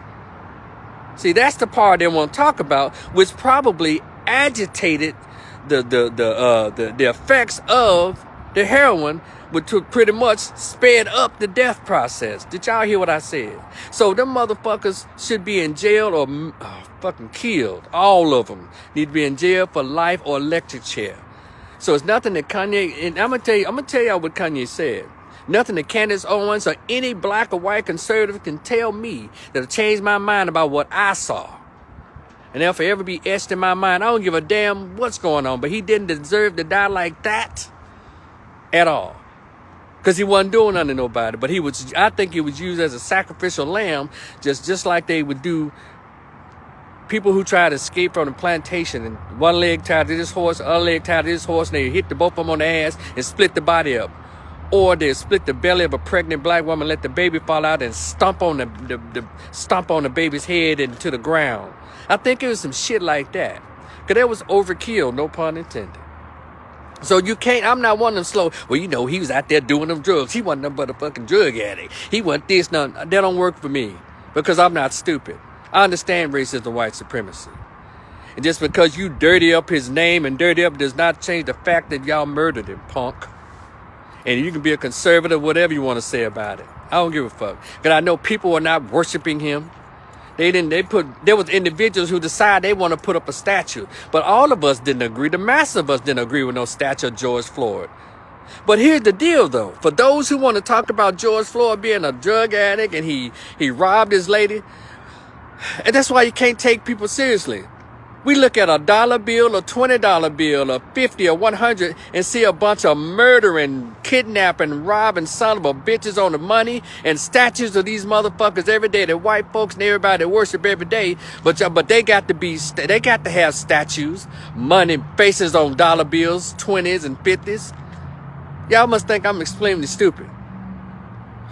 See, that's the part they want to talk about, which probably agitated the effects of the heroin, which pretty much sped up the death process. Did y'all hear what I said? So them motherfuckers should be in jail or fucking killed. All of them need to be in jail for life or electric chair. So it's nothing that Kanye, and I'm gonna tell y'all what Kanye said. Nothing that Candace Owens or any black or white conservative can tell me that'll change my mind about what I saw. And they'll forever be etched in my mind. I don't give a damn what's going on, but he didn't deserve to die like that at all. Because he wasn't doing nothing to nobody. But I think he was used as a sacrificial lamb, just like they would do people who try to escape from the plantation, and one leg tied to this horse, other leg tied to this horse, and they hit both of them on the ass and split the body up. Or they split the belly of a pregnant black woman, let the baby fall out, and stomp on the baby's head into the ground. I think it was some shit like that. Because that was overkill, no pun intended. So you can't, I'm not one of them slow, well, you know, he was out there doing them drugs. He wasn't nothing but a fucking drug addict. He wasn't this, nothing. That don't work for me. Because I'm not stupid. I understand racism and white supremacy. And just because you dirty up his name and dirty up does not change the fact that y'all murdered him, punk. And you can be a conservative, whatever you want to say about it. I don't give a fuck. Because I know people are not worshiping him. There was individuals who decide they want to put up a statue. But all of us didn't agree. The mass of us didn't agree with no statue of George Floyd. But here's the deal, though. For those who want to talk about George Floyd being a drug addict and he robbed his lady, and that's why you can't take people seriously. We look at a dollar bill, a $20 bill, a 50 or 100, and see a bunch of murdering, kidnapping, robbing son of a bitches on the money and statues of these motherfuckers every day. The white folks and everybody that worship every day, but they got to have statues, money, faces on dollar bills, 20s and 50s. Y'all must think I'm extremely stupid.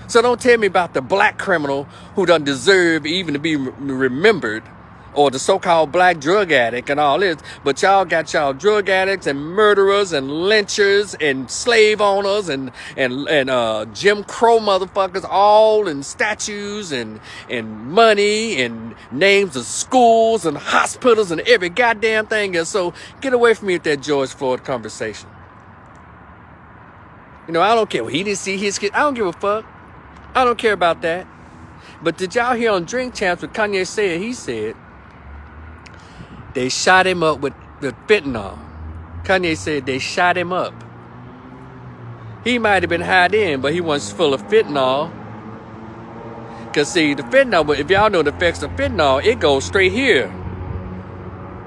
So don't tell me about the black criminal who doesn't deserve even to be remembered, or the so-called black drug addict and all this. But y'all got y'all drug addicts and murderers and lynchers and slave owners and Jim Crow motherfuckers all in statues and money and names of schools and hospitals and every goddamn thing. And so get away from me with that George Floyd conversation. You know, I don't care. He didn't see his kid. I don't give a fuck. I don't care about that. But did y'all hear on Drink Champs what Kanye said? He said they shot him up with fentanyl. Kanye said they shot him up. He might have been high in, but he was full of fentanyl. Because see, the fentanyl, if y'all know the effects of fentanyl, it goes straight here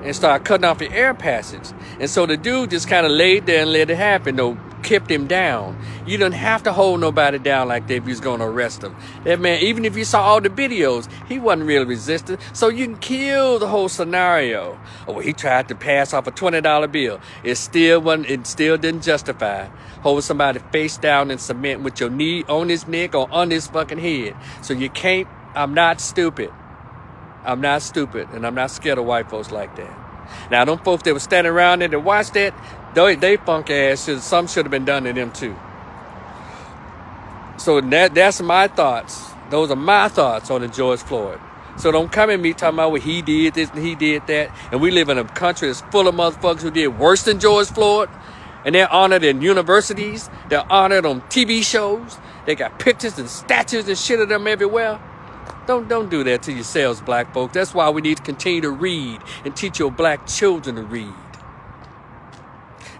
and start cutting off your air passage. And so the dude just kind of laid there and let it happen, though, kept him down. You don't have to hold nobody down like that if you was going to arrest him. That man, even if you saw all the videos, he wasn't really resistant. So you can kill the whole scenario. Oh, he tried to pass off a $20 bill. It still didn't justify holding somebody face down in cement with your knee on his neck or on his fucking head. So you can't, I'm not stupid. I'm not stupid, and I'm not scared of white folks like that. Now, them folks that were standing around there to watch that, they funk ass, some should have been done to them too. So that's my thoughts. Those are my thoughts on the George Floyd. So don't come at me talking about what he did this and he did that. And we live in a country that's full of motherfuckers who did worse than George Floyd. And they're honored in universities. They're honored on TV shows. They got pictures and statues and shit of them everywhere. Don't do that to yourselves, black folks. That's why we need to continue to read and teach your black children to read.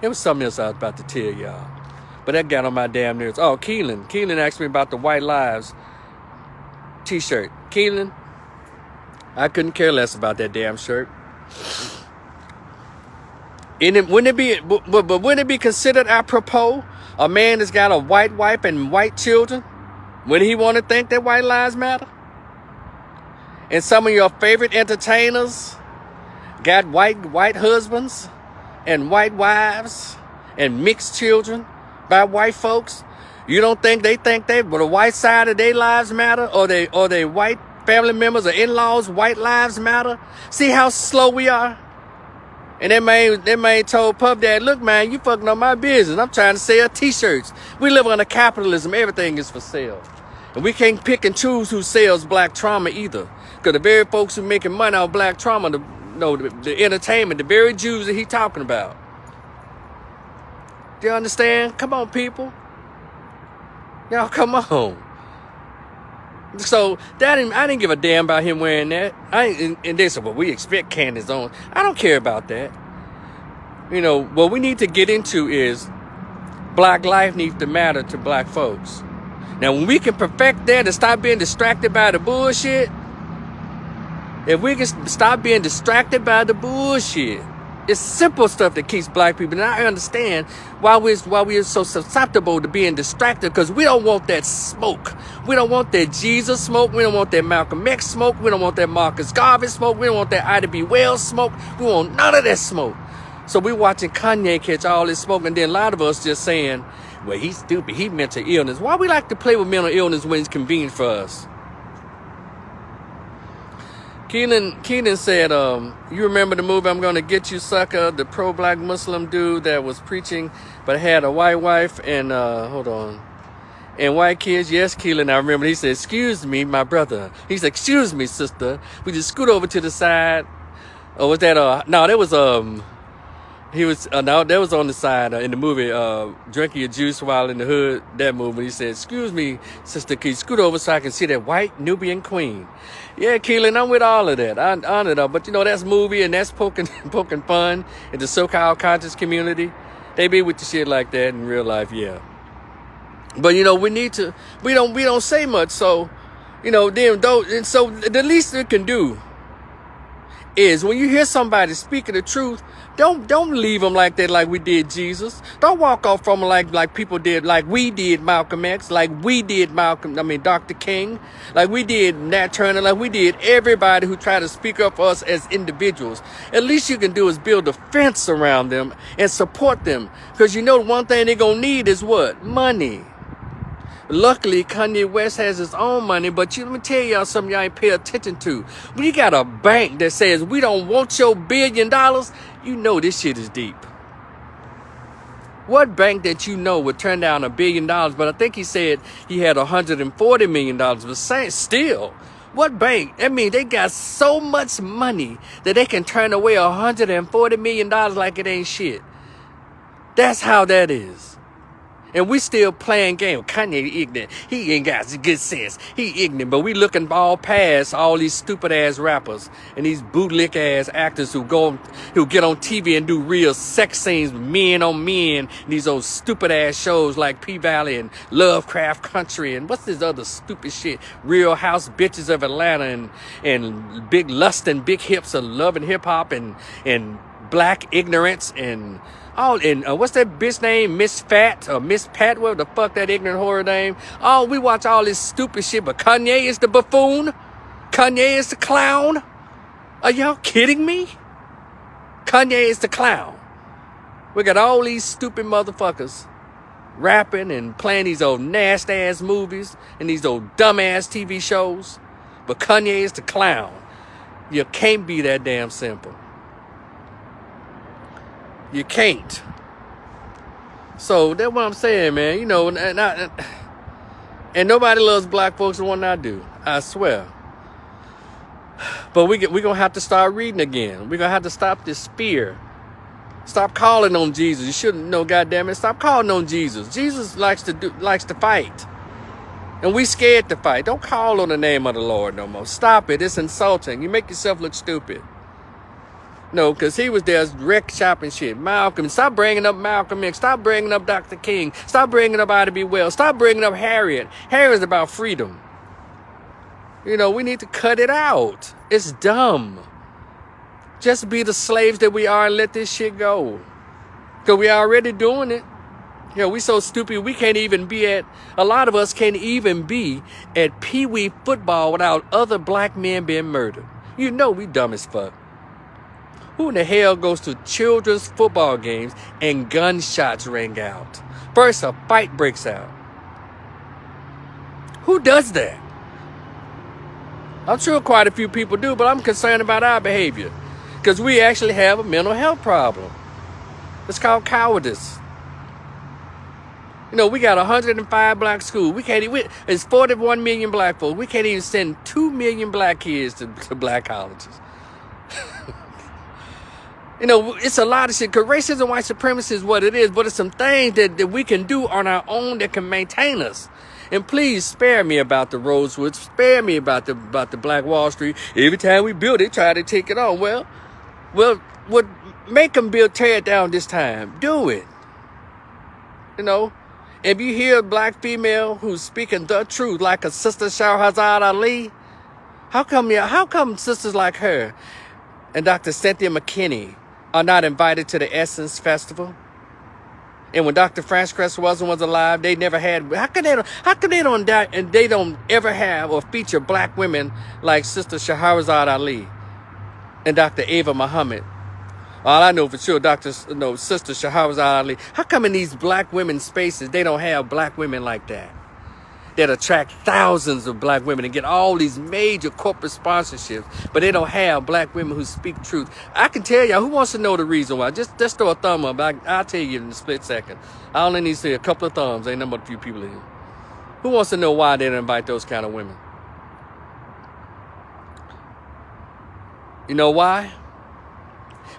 There was something else I was about to tell y'all, but that got on my damn nerves. Oh, Keelan asked me about the White Lives t-shirt. Keelan, I couldn't care less about that damn shirt. And wouldn't it be considered apropos? A man that's got a white wife and white children, would he want to think that white lives matter? And some of your favorite entertainers got white husbands and white wives and mixed children by white folks. You don't think they but the white side of their lives matter, or they white family members or in-laws white lives matter? See how slow we are? And that man told Puff Dad, look, man, you fucking up my business. I'm trying to sell t-shirts. We live under capitalism. Everything is for sale. And we can't pick and choose who sells black trauma either. Because the very folks who making money out of black trauma, the entertainment, the very Jews that he talking about. Do you understand? Come on, people. Y'all, come on. So I didn't give a damn about him wearing that. And they said, well, we expect Candace on. I don't care about that. You know, what we need to get into is black life needs to matter to black folks. Now, when we can perfect that and stop being distracted by the bullshit, if we can stop being distracted by the bullshit, it's simple stuff that keeps black people. And I understand why we're so susceptible to being distracted, because we don't want that smoke. We don't want that Jesus smoke. We don't want that Malcolm X smoke. We don't want that Marcus Garvey smoke. We don't want that Ida B. Wells smoke. We want none of that smoke. So we're watching Kanye catch all this smoke, and then a lot of us just saying, well, he's stupid. He mental illness. Why we like to play with mental illness when it's convenient for us? Keenan said, you remember the movie I'm Gonna Get You, Sucker? The pro-black Muslim dude that was preaching but had a white wife and, and white kids. Yes, Keelan, I remember. He said, excuse me, my brother. He said, excuse me, sister. We just scoot over to the side. Or was that, no, that was, he was, no, that was on the side in the movie, drinking your juice while in the hood, that movie. He said, excuse me, sister, can you scoot over so I can see that white Nubian queen? Yeah, Keelan, I'm with all of that. I honor that. But, you know, that's movie and that's poking fun in the so-called conscious community. They be with the shit like that in real life, yeah. But, you know, we don't say much. So, you know, and so the least we can do is when you hear somebody speaking the truth, don't leave them like that, like we did Jesus. Don't walk off from them like people did, like we did Malcolm X, like we did Dr. King, like we did Nat Turner, like we did everybody who tried to speak up for us as individuals. At least you can do is build a fence around them and support them. Because you know one thing they're going to need is what? Money. Luckily, Kanye West has his own money, but let me tell y'all something y'all ain't pay attention to. When you got a bank that says, we don't want your $1 billion, you know this shit is deep. What bank that you know would turn down $1 billion? But I think he said he had $140 million. But still, what bank? I mean, they got so much money that they can turn away $140 million like it ain't shit. That's how that is. And we still playing game. Kanye ignorant. He ain't got good sense. He ignorant. But we looking all past all these stupid ass rappers and these bootlick ass actors who get on TV and do real sex scenes with men on men. These old stupid ass shows like P-Valley and Lovecraft Country and what's this other stupid shit? Real House Bitches of Atlanta and Big Lust and Big Hips of Love and Hip Hop and Black Ignorance and what's that bitch name? Miss Fat or Miss Pat, whatever the fuck that ignorant horror name. Oh, we watch all this stupid shit, but Kanye is the buffoon? Kanye is the clown? Are y'all kidding me? Kanye is the clown. We got all these stupid motherfuckers rapping and playing these old nasty ass movies and these old dumb ass TV shows, but Kanye is the clown. You can't be that damn simple. You can't. So that's what I'm saying, man. You know, and nobody loves black folks the one I do. I swear. But we're going to have to start reading again. We're going to have to stop this fear. Stop calling on Jesus. You shouldn't know, goddammit. Stop calling on Jesus. Jesus likes to fight. And we scared to fight. Don't call on the name of the Lord no more. Stop it. It's insulting. You make yourself look stupid. No, because he was there wreck shopping shit. Malcolm. Stop bringing up Malcolm X. Stop bringing up Dr. King. Stop bringing up Ida B. Wells. Stop bringing up Harriet. Harriet's about freedom. You know, we need to cut it out. It's dumb. Just be the slaves that we are and let this shit go. Because we already doing it. You know, we so stupid we can't even be a lot of us can't even be at Pee Wee football without other black men being murdered. You know we dumb as fuck. Who in the hell goes to children's football games and gunshots ring out? First, a fight breaks out. Who does that? I'm sure quite a few people do, but I'm concerned about our behavior. Because we actually have a mental health problem. It's called cowardice. You know, we got 105 black schools. It's 41 million black folks. We can't even send 2 million black kids to black colleges. You know, it's a lot of shit. Because racism, white supremacy is what it is. But it's some things that we can do on our own that can maintain us. And please spare me about the Rosewood. Spare me about the Black Wall Street. Every time we build it, try to take it on. Well, what Make them tear it down this time. Do it. You know, if you hear a black female who's speaking the truth, like a Sister Shahrazad Ali, how come sisters like her and Dr. Cynthia McKinney are not invited to the Essence Festival? And when Dr. Frances Cress Welsing was alive, they never had. How come they don't die and they don't ever have or feature black women like Sister Shahrazad Ali and Dr. Ava Muhammad? All I know for sure, Sister Shahrazad Ali. How come in these black women spaces they don't have black women like that attract thousands of black women and get all these major corporate sponsorships, but they don't have black women who speak truth? I can tell y'all. Who wants to know the reason why? Just throw a thumb up. I'll tell you in a split second. I only need to see a couple of thumbs. Ain't nothing but a few people in here. Who wants to know why they don't invite those kind of women? You know why?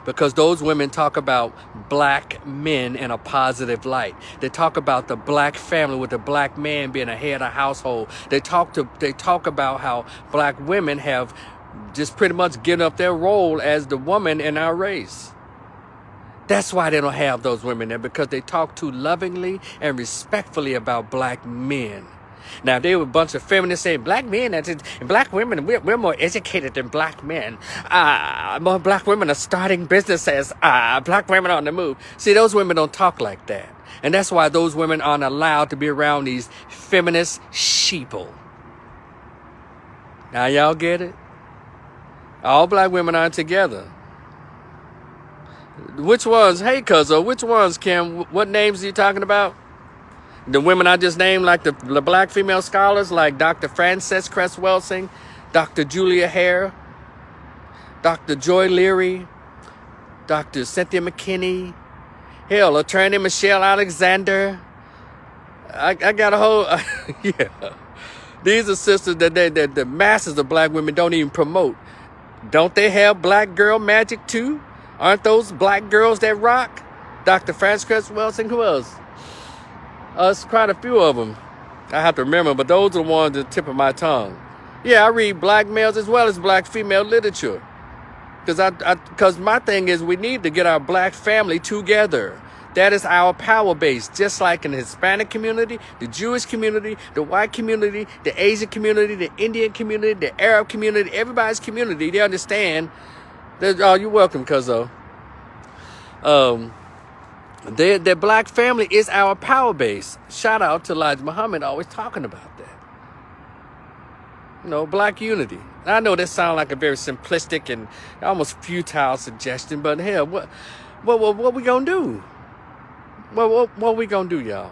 Because those women talk about black men in a positive light. They talk about the black family with the black man being a head of household. They talk about how black women have just pretty much given up their role as the woman in our race. That's why they don't have those women there, because they talk too lovingly and respectfully about black men. Now, they were a bunch of feminists saying black men and black women, we're more educated than black men. More black women are starting businesses. Black women on the move. See, those women don't talk like that. And that's why those women aren't allowed to be around these feminist sheeple. Now, y'all get it? All black women aren't together. Which ones? Hey, cuzzo, which ones, Kim? What names are you talking about? The women I just named, like the black female scholars, like Dr. Frances Cress Welsing, Dr. Julia Hare, Dr. Joy Leary, Dr. Cynthia McKinney, hell, attorney Michelle Alexander. I got a whole, yeah. These are sisters that the masses of black women don't even promote. Don't they have black girl magic too? Aren't those black girls that rock? Dr. Frances Cress Welsing, who else? It's quite a few of them. I have to remember, but those are the ones at the tip of my tongue. Yeah, I read black males as well as black female literature. Because my thing is we need to get our black family together. That is our power base. Just like in the Hispanic community, the Jewish community, the white community, the Asian community, the Indian community, the Arab community, everybody's community. They understand that, oh, you're welcome, cuzzo. Their black family is our power base. Shout out to Elijah Muhammad always talking about that. You know, black unity. I know that sounds like a very simplistic and almost futile suggestion, but hell, what we gonna do? What we gonna do, y'all?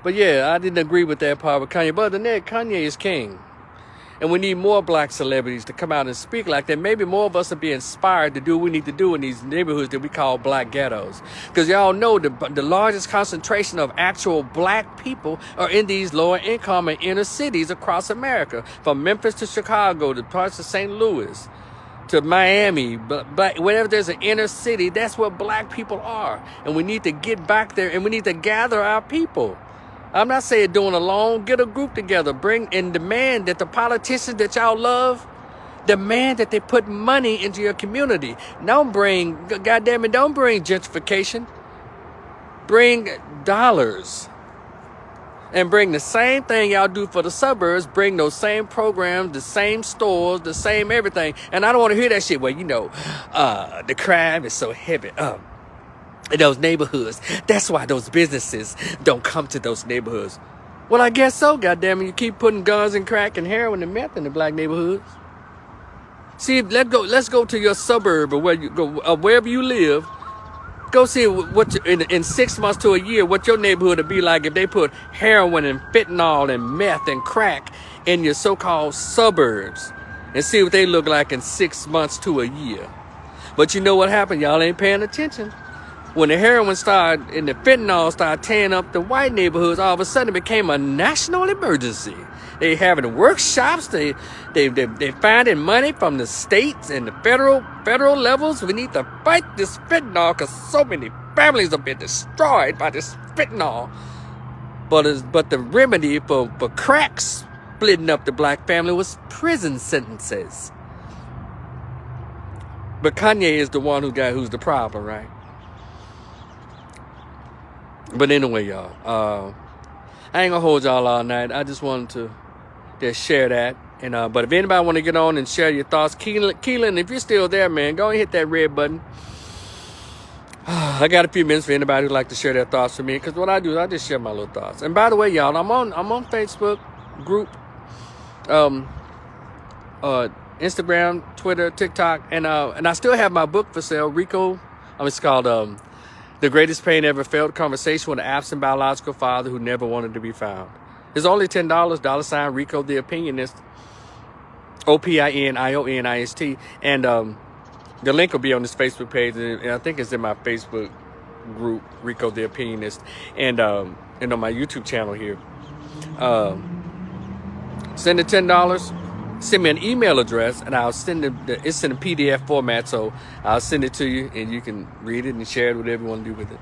But yeah, I didn't agree with that part with Kanye. But other than that, Kanye is king. And we need more black celebrities to come out and speak like that. Maybe more of us will be inspired to do what we need to do in these neighborhoods that we call black ghettos. Because y'all know the largest concentration of actual black people are in these lower income and inner cities across America. From Memphis to Chicago to parts of St. Louis to Miami. But whenever there's an inner city, that's where black people are. And we need to get back there and we need to gather our people. I'm not saying doing alone. Get a group together. Bring and demand that the politicians that y'all love, demand that they put money into your community. Don't bring gentrification. Bring dollars. And bring the same thing y'all do for the suburbs. Bring those same programs, the same stores, the same everything. And I don't want to hear that shit. Well, you know, the crime is so heavy. In those neighborhoods. That's why those businesses don't come to those neighborhoods. Well, I guess so, goddammit. You keep putting guns and crack and heroin and meth in the black neighborhoods. See, let's go to your suburb or where you go, wherever you live. Go see what in 6 months to a year what your neighborhood would be like if they put heroin and fentanyl and meth and crack in your so-called suburbs, and see what they look like in 6 months to a year. But you know what happened? Y'all ain't paying attention. When the heroin started and the fentanyl started tearing up the white neighborhoods, all of a sudden it became a national emergency. They having workshops. They finding money from the states and the federal levels. We need to fight this fentanyl because so many families have been destroyed by this fentanyl. But the remedy for cracks splitting up the black family was prison sentences. But Kanye is the one who's the problem, right? But anyway, y'all, I ain't gonna hold y'all all night. I just wanted to just share that. And but if anybody want to get on and share your thoughts, Keelan, if you're still there, man, go and hit that red button. I got a few minutes for anybody who'd like to share their thoughts with me, because what I do is I just share my little thoughts. And by the way, y'all, I'm on Facebook group, Instagram, Twitter, TikTok, and I still have my book for sale, Rico. It's called The Greatest Pain Ever Felt: Conversation with an Absent Biological Father Who Never Wanted to Be Found. It's only $10, $ Rico the Opinionist, OPINIONIST, and the link will be on this Facebook page, and I think it's in my Facebook group, Rico the Opinionist, and on my YouTube channel here. Send it $10. Send me an email address, and I'll send it. It's in a PDF format, so I'll send it to you, and you can read it and share it, whatever you want to do with it.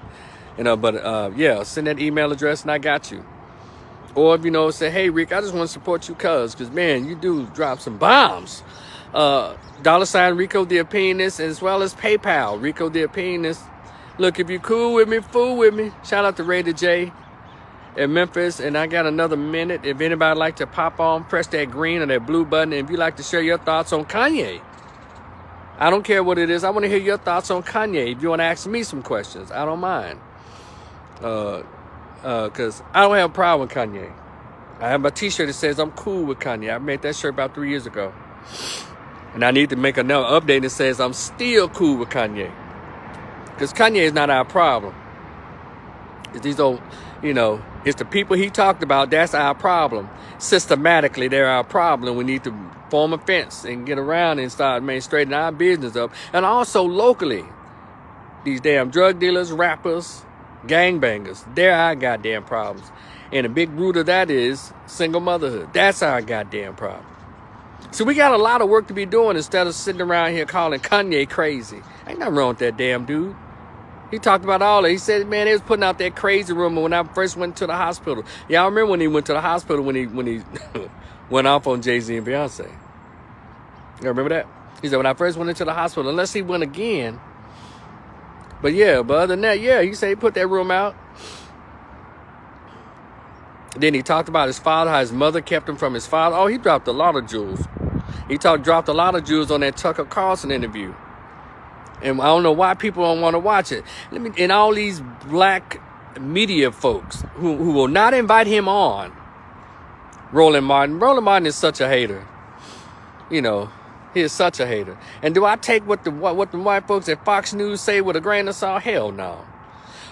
Yeah, send that email address, and I got you. Or if say, hey, Rick, I just want to support you, because man, you do drop some bombs. $ Rico the Opinionist, as well as PayPal, Rico the Opinionist. Look, if you're cool with me, fool with me. Shout out to Ray the J in Memphis. And I got another minute. If anybody like to pop on, press that green or that blue button. And if you like to share your thoughts on Kanye, I don't care what it is. I want to hear your thoughts on Kanye. If you want to ask me some questions, I don't mind. Because I don't have a problem with Kanye. I have my t-shirt that says I'm cool with Kanye. I made that shirt about 3 years ago. And I need to make another update that says I'm still cool with Kanye. Because Kanye is not our problem. It's these old, it's the people he talked about. That's our problem. Systematically, they're our problem. We need to form a fence and get around and start straightening our business up. And also locally, these damn drug dealers, rappers, gangbangers, they're our goddamn problems. And a big root of that is single motherhood. That's our goddamn problem. So we got a lot of work to be doing instead of sitting around here calling Kanye crazy. Ain't nothing wrong with that damn dude. He talked about all that. He said, man, they was putting out that crazy rumor when I first went to the hospital. Yeah, I remember when he went to the hospital when he went off on Jay-Z and Beyonce. You remember that? He said, when I first went into the hospital, unless he went again. But other than that, he said he put that room out. Then he talked about his father, how his mother kept him from his father. Oh, he dropped a lot of jewels. He dropped a lot of jewels on that Tucker Carlson interview. And I don't know why people don't want to watch it. And all these black media folks who will not invite him on. Roland Martin. Roland Martin is such a hater. He is such a hater. And do I take what the white folks at Fox News say with a grain of salt? Hell no.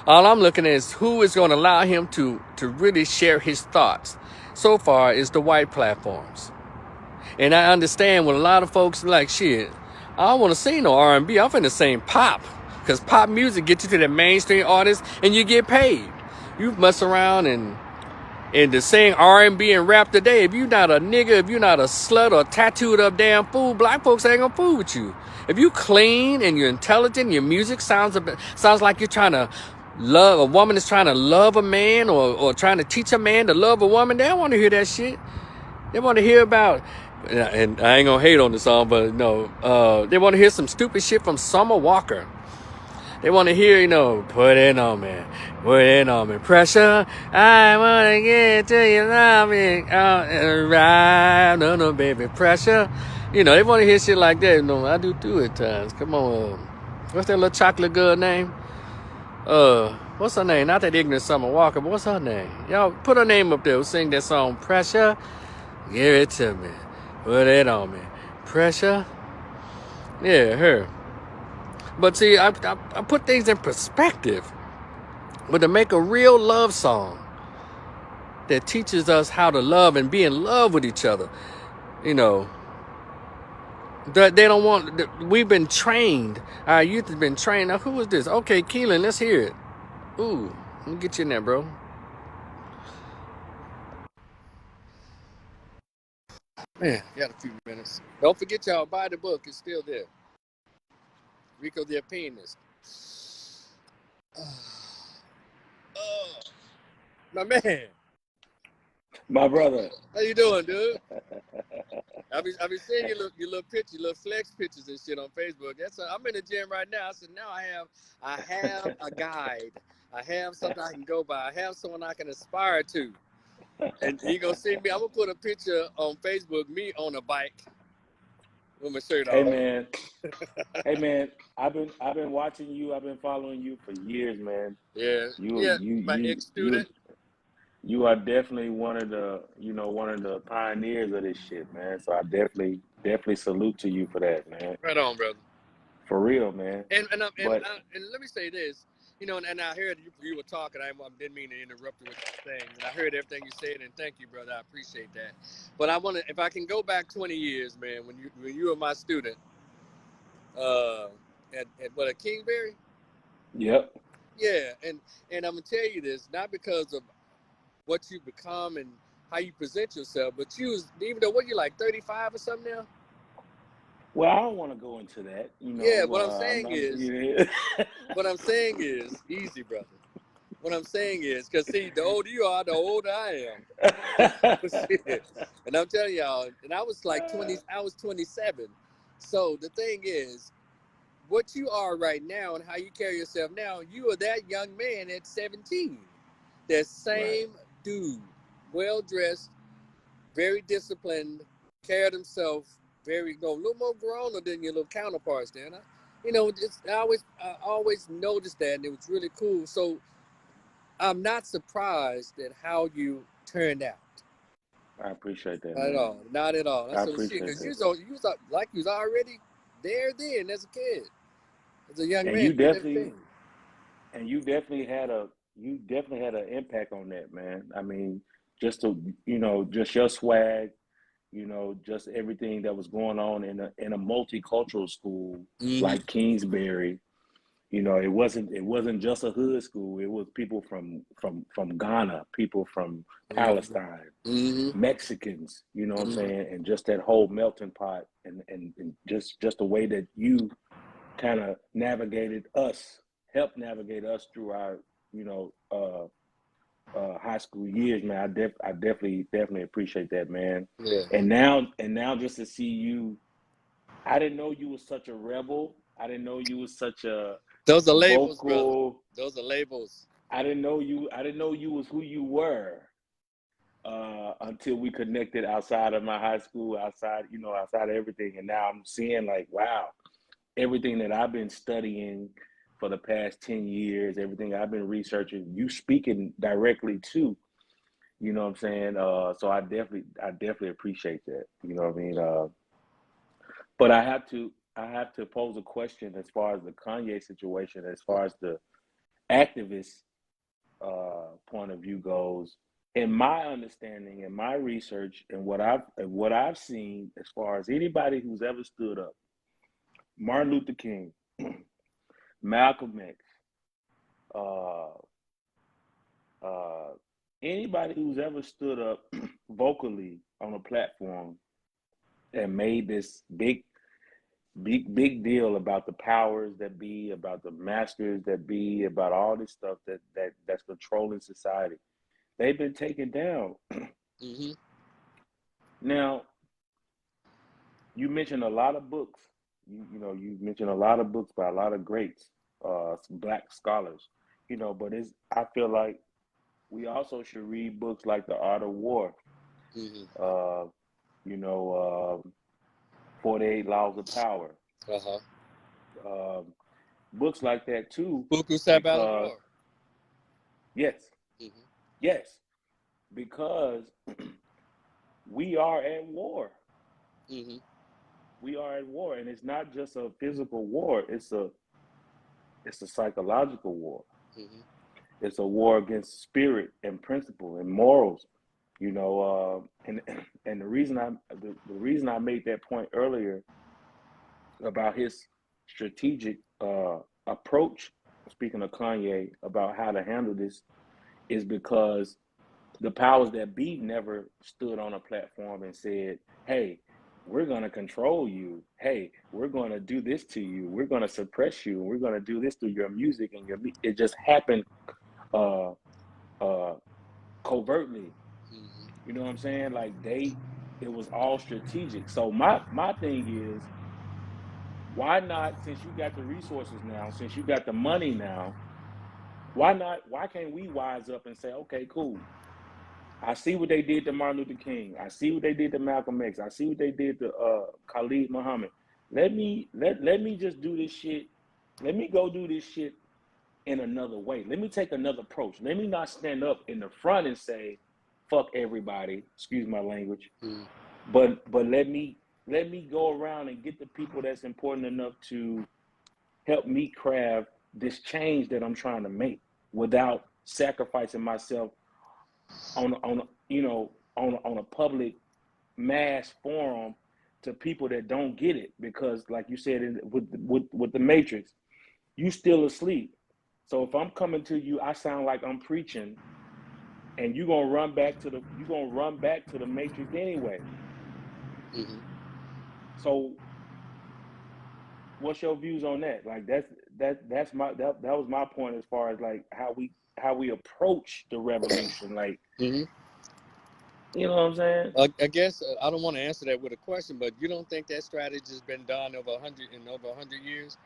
All I'm looking at is who is going to allow him to really share his thoughts. So far is the white platforms. And I understand when a lot of folks are like, shit, I don't want to sing no R&B. I'm finna sing pop. Because pop music gets you to the mainstream artist and you get paid. You mess around and to sing R&B and rap today, if you're not a nigga, if you're not a slut or tattooed up damn fool, black folks ain't gonna fool with you. If you clean and you're intelligent, your music sounds like you're trying to love, a woman is trying to love a man or trying to teach a man to love a woman, they don't want to hear that shit. They want to hear about, and I ain't gonna hate on the song, but no, they want to hear some stupid shit from Summer Walker. They want to hear, put it on me, pressure. I want to get to you, love me, right, no, baby, pressure. They want to hear shit like that. I do too at times. Come on, what's that little chocolate girl name? What's her name? Not that ignorant Summer Walker, but what's her name? Y'all put her name up there. We'll sing that song, Pressure. Give it to me, put it on me, pressure. Yeah, her. But see, I put things in perspective. But to make a real love song that teaches us how to love and be in love with each other, they don't want. We've been trained. Our youth has been trained. Now, who is this? Okay, Keelan, let's hear it. Ooh, let me get you in there, bro. Man, got a few minutes. Don't forget, y'all, buy the book. It's still there. Rico the Opinionist. My man. My brother. How you doing, dude? I be seeing your little picture, your little flex pictures and shit on Facebook. I'm in the gym right now. I said now I have a guide. I have something I can go by. I have someone I can aspire to. And you gonna see me. I'm gonna put a picture on Facebook, me on a bike with my shirt Hey off. man, hey man, I've been watching you. I've been following you for years, man. Yeah, You yeah. you My you you ex-student. you are definitely one of the pioneers of this shit, man. So I definitely salute to you for that, man. Right on, brother. For real, man. But And let me say this, and I heard you were talking. I didn't mean to interrupt you with your thing, and I heard everything you said, and thank you, brother. I appreciate that. But I want to, if I can go back 20 years, man, when you were my student, uh, at Kingsbury, yep. yeah, and I'm gonna tell you this, not because of what you become and how you present yourself, but you was, even though what you like 35 or something now. Well, I don't want to go into that. Yeah, what I'm saying is, easy, brother. What I'm saying is, because see, the older you are, the older I am. Shit. And I'm telling y'all, and I was like 20, I was 27. So the thing is, what you are right now and how you carry yourself now, you are that young man at 17. That same Right. dude, well dressed, very disciplined, carried himself very, a little more grown than your little counterparts, then. I always noticed that, and it was really cool. So I'm not surprised at how you turned out. I appreciate that, Not at man. all. Not at all. I That's what I'm saying. appreciate Because that. you was like you was already there then as a kid, as a young And man, you doing definitely everything. and you definitely had an impact on that, man. I mean, just to just your swag, just everything that was going on in a multicultural school Mm-hmm. like Kingsbury. It wasn't just a hood school. It was people from Ghana, people from Mm-hmm. Palestine, Mm-hmm. Mexicans, you know what I'm Mm-hmm. saying? And just that whole melting pot and just the way that you kind of helped navigate us through our, you know, high school years, man. I definitely appreciate that, man. Yeah. And now just to see you, I didn't know you was such a rebel. I didn't know you was such a Those are labels, brother. vocal. Those are labels. I didn't know you was who you were until we connected outside of my high school, outside of everything. And now I'm seeing like, wow, everything that I've been studying for the past 10 years, everything I've been researching, you speaking directly to, you know what I'm saying? So I definitely appreciate that. You know what I mean? But I have to pose a question as far as the Kanye situation, as far as the activist point of view goes. In my understanding, in my research, and what I've seen, as far as anybody who's ever stood up, Martin Luther King, Malcolm X, uh, uh, anybody who's ever stood up vocally on a platform and made this big deal about the powers that be, about the masters that be, about all this stuff that's controlling society, they've been taken down. Mm-hmm. Now, you mentioned a lot of books. You mentioned a lot of books by a lot of greats, black scholars. But I feel like we also should read books like The Art of War, Mm-hmm. uh, you know, 48 Laws of Power, Uh-huh. um, books like that too, Buku because Sabalator. yes, Mm-hmm. yes, because we are at war. Mm-hmm. We are at war, and it's not just a physical war. It's a psychological war. Mm-hmm. It's a war against spirit and principle and morals. And the reason I made that point earlier about his strategic approach, speaking of Kanye, about how to handle this, is because the powers that be never stood on a platform and said, "Hey, we're going to control you. Hey, we're going to do this to you. We're going to suppress you. And we're going to do this through your music and It just happened uh, uh, covertly. Mm-hmm. You know what I'm saying? Like It was all strategic. So my thing is, why not, since you got the resources now, since you got the money now, why can't we wise up and say, okay, cool. I see what they did to Martin Luther King. I see what they did to Malcolm X. I see what they did to Khalid Muhammad. Let me just do this shit. Let me go do this shit in another way. Let me take another approach. Let me not stand up in the front and say, fuck everybody, excuse my language. Mm. But let me go around and get the people that's important enough to help me craft this change that I'm trying to make without sacrificing myself on a public mass forum to people that don't get it. Because like you said with the Matrix, you still asleep. So if I'm coming to you, I sound like I'm preaching, and you're gonna run back to the Matrix anyway. Mm-hmm. So what's your views on that? Like that was my point as far as like how we approach the revolution. Like, Mm-hmm. you know what I'm saying? I guess I don't want to answer that with a question, but you don't think that strategy has been done over 100 years?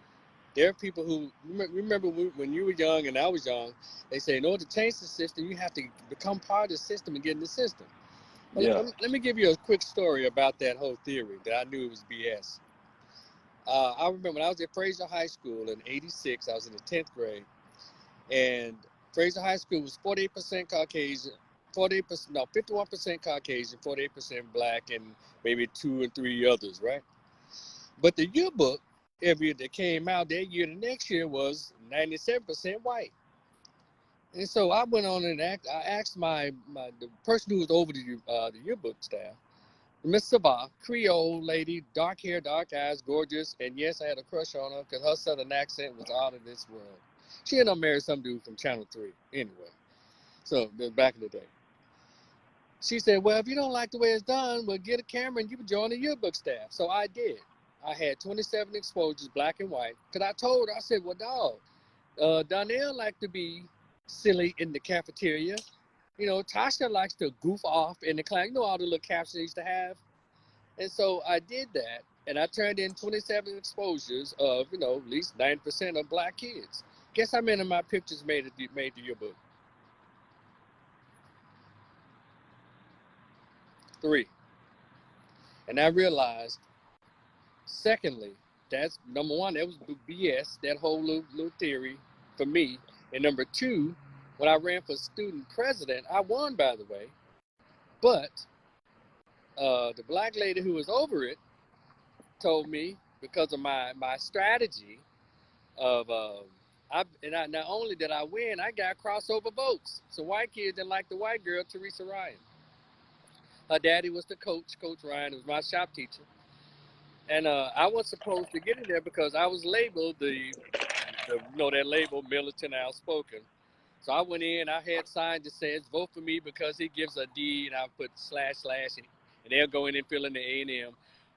There are people who remember when you were young and I was young. They say in order to change the system, you have to become part of the system and get in the system. Well, Yeah. let me give you a quick story about that whole theory that I knew it was BS. I remember when I was at Fraser High School in '86. I was in the 10th grade, and Fraser High School was 48% Caucasian, 51% Caucasian, 48% Black, and maybe 2 or 3 others, right? But the yearbook every year that came out that year, the next year was 97% white. And so I went on and I asked the person who was over the yearbook staff, Miss Sabah, Creole lady, dark hair, dark eyes, gorgeous, and yes, I had a crush on her because her southern accent was out of this world. She ended up marrying some dude from Channel 3 anyway. So back in the day. She said, well, if you don't like the way it's done, we'll get a camera and you can join the yearbook staff. So I did. I had 27 exposures, black and white. Because I told her, I said, well, dog, Donnell liked to be silly in the cafeteria. You know, Tasha likes to goof off in the class. You know all the little captions they used to have? And so I did that. And I turned in 27 exposures of, at least 9% of black kids. Guess how many of my pictures made the yearbook? 3. And I realized, secondly, that's number one, that was BS, that whole little theory for me. And number 2, when I ran for student president, I won, by the way. But the black lady who was over it told me, because of my strategy of, not only did I win, I got crossover votes. So white kids didn't like the white girl, Teresa Ryan. Her daddy was the coach, Coach Ryan, who was my shop teacher. And I was supposed to get in there because I was labeled that label, militant outspoken. So I went in, I had signs that says, vote for me because he gives a D, and I put // and they'll go in and fill in the A&M.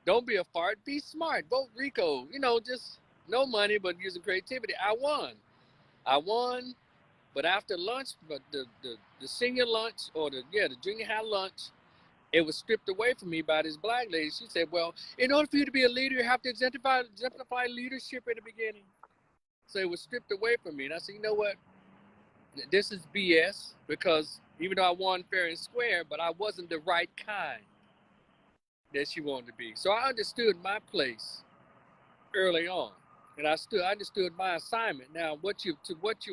Don't be a fart, be smart, vote Rico. Just no money, but using creativity. I won, but after lunch, but the senior lunch or the junior high lunch, it was stripped away from me by this black lady. She said, well, in order for you to be a leader, you have to exemplify leadership in the beginning. So it was stripped away from me. And I said, you know what? This is BS, because even though I won fair and square, but I wasn't the right kind that she wanted to be. So I understood my place early on. And I understood my assignment. Now, what you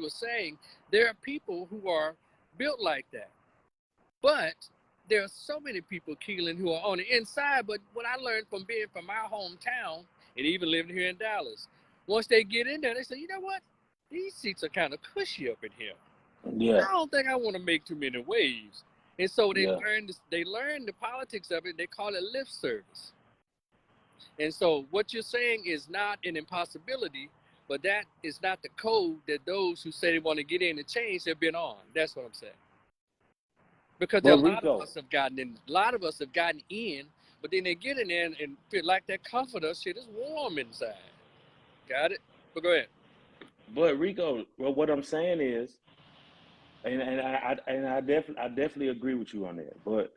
were saying, there are people who are built like that. But there are so many people, Keelan, who are on the inside. But what I learned from being from my hometown and even living here in Dallas, once they get in there, they say, you know what? These seats are kind of cushy up in here. Yeah. I don't think I want to make too many waves. And so they learn the politics of it. They call it lip service. And so what you're saying is not an impossibility, but that is not the code that those who say they want to get in and change have been on. That's what I'm saying. Because a lot of us have gotten in, but then they get in there and feel like that comforter shit is warm inside. Got it? But go ahead. But Rico, well, what I'm saying is, and I definitely agree with you on that. But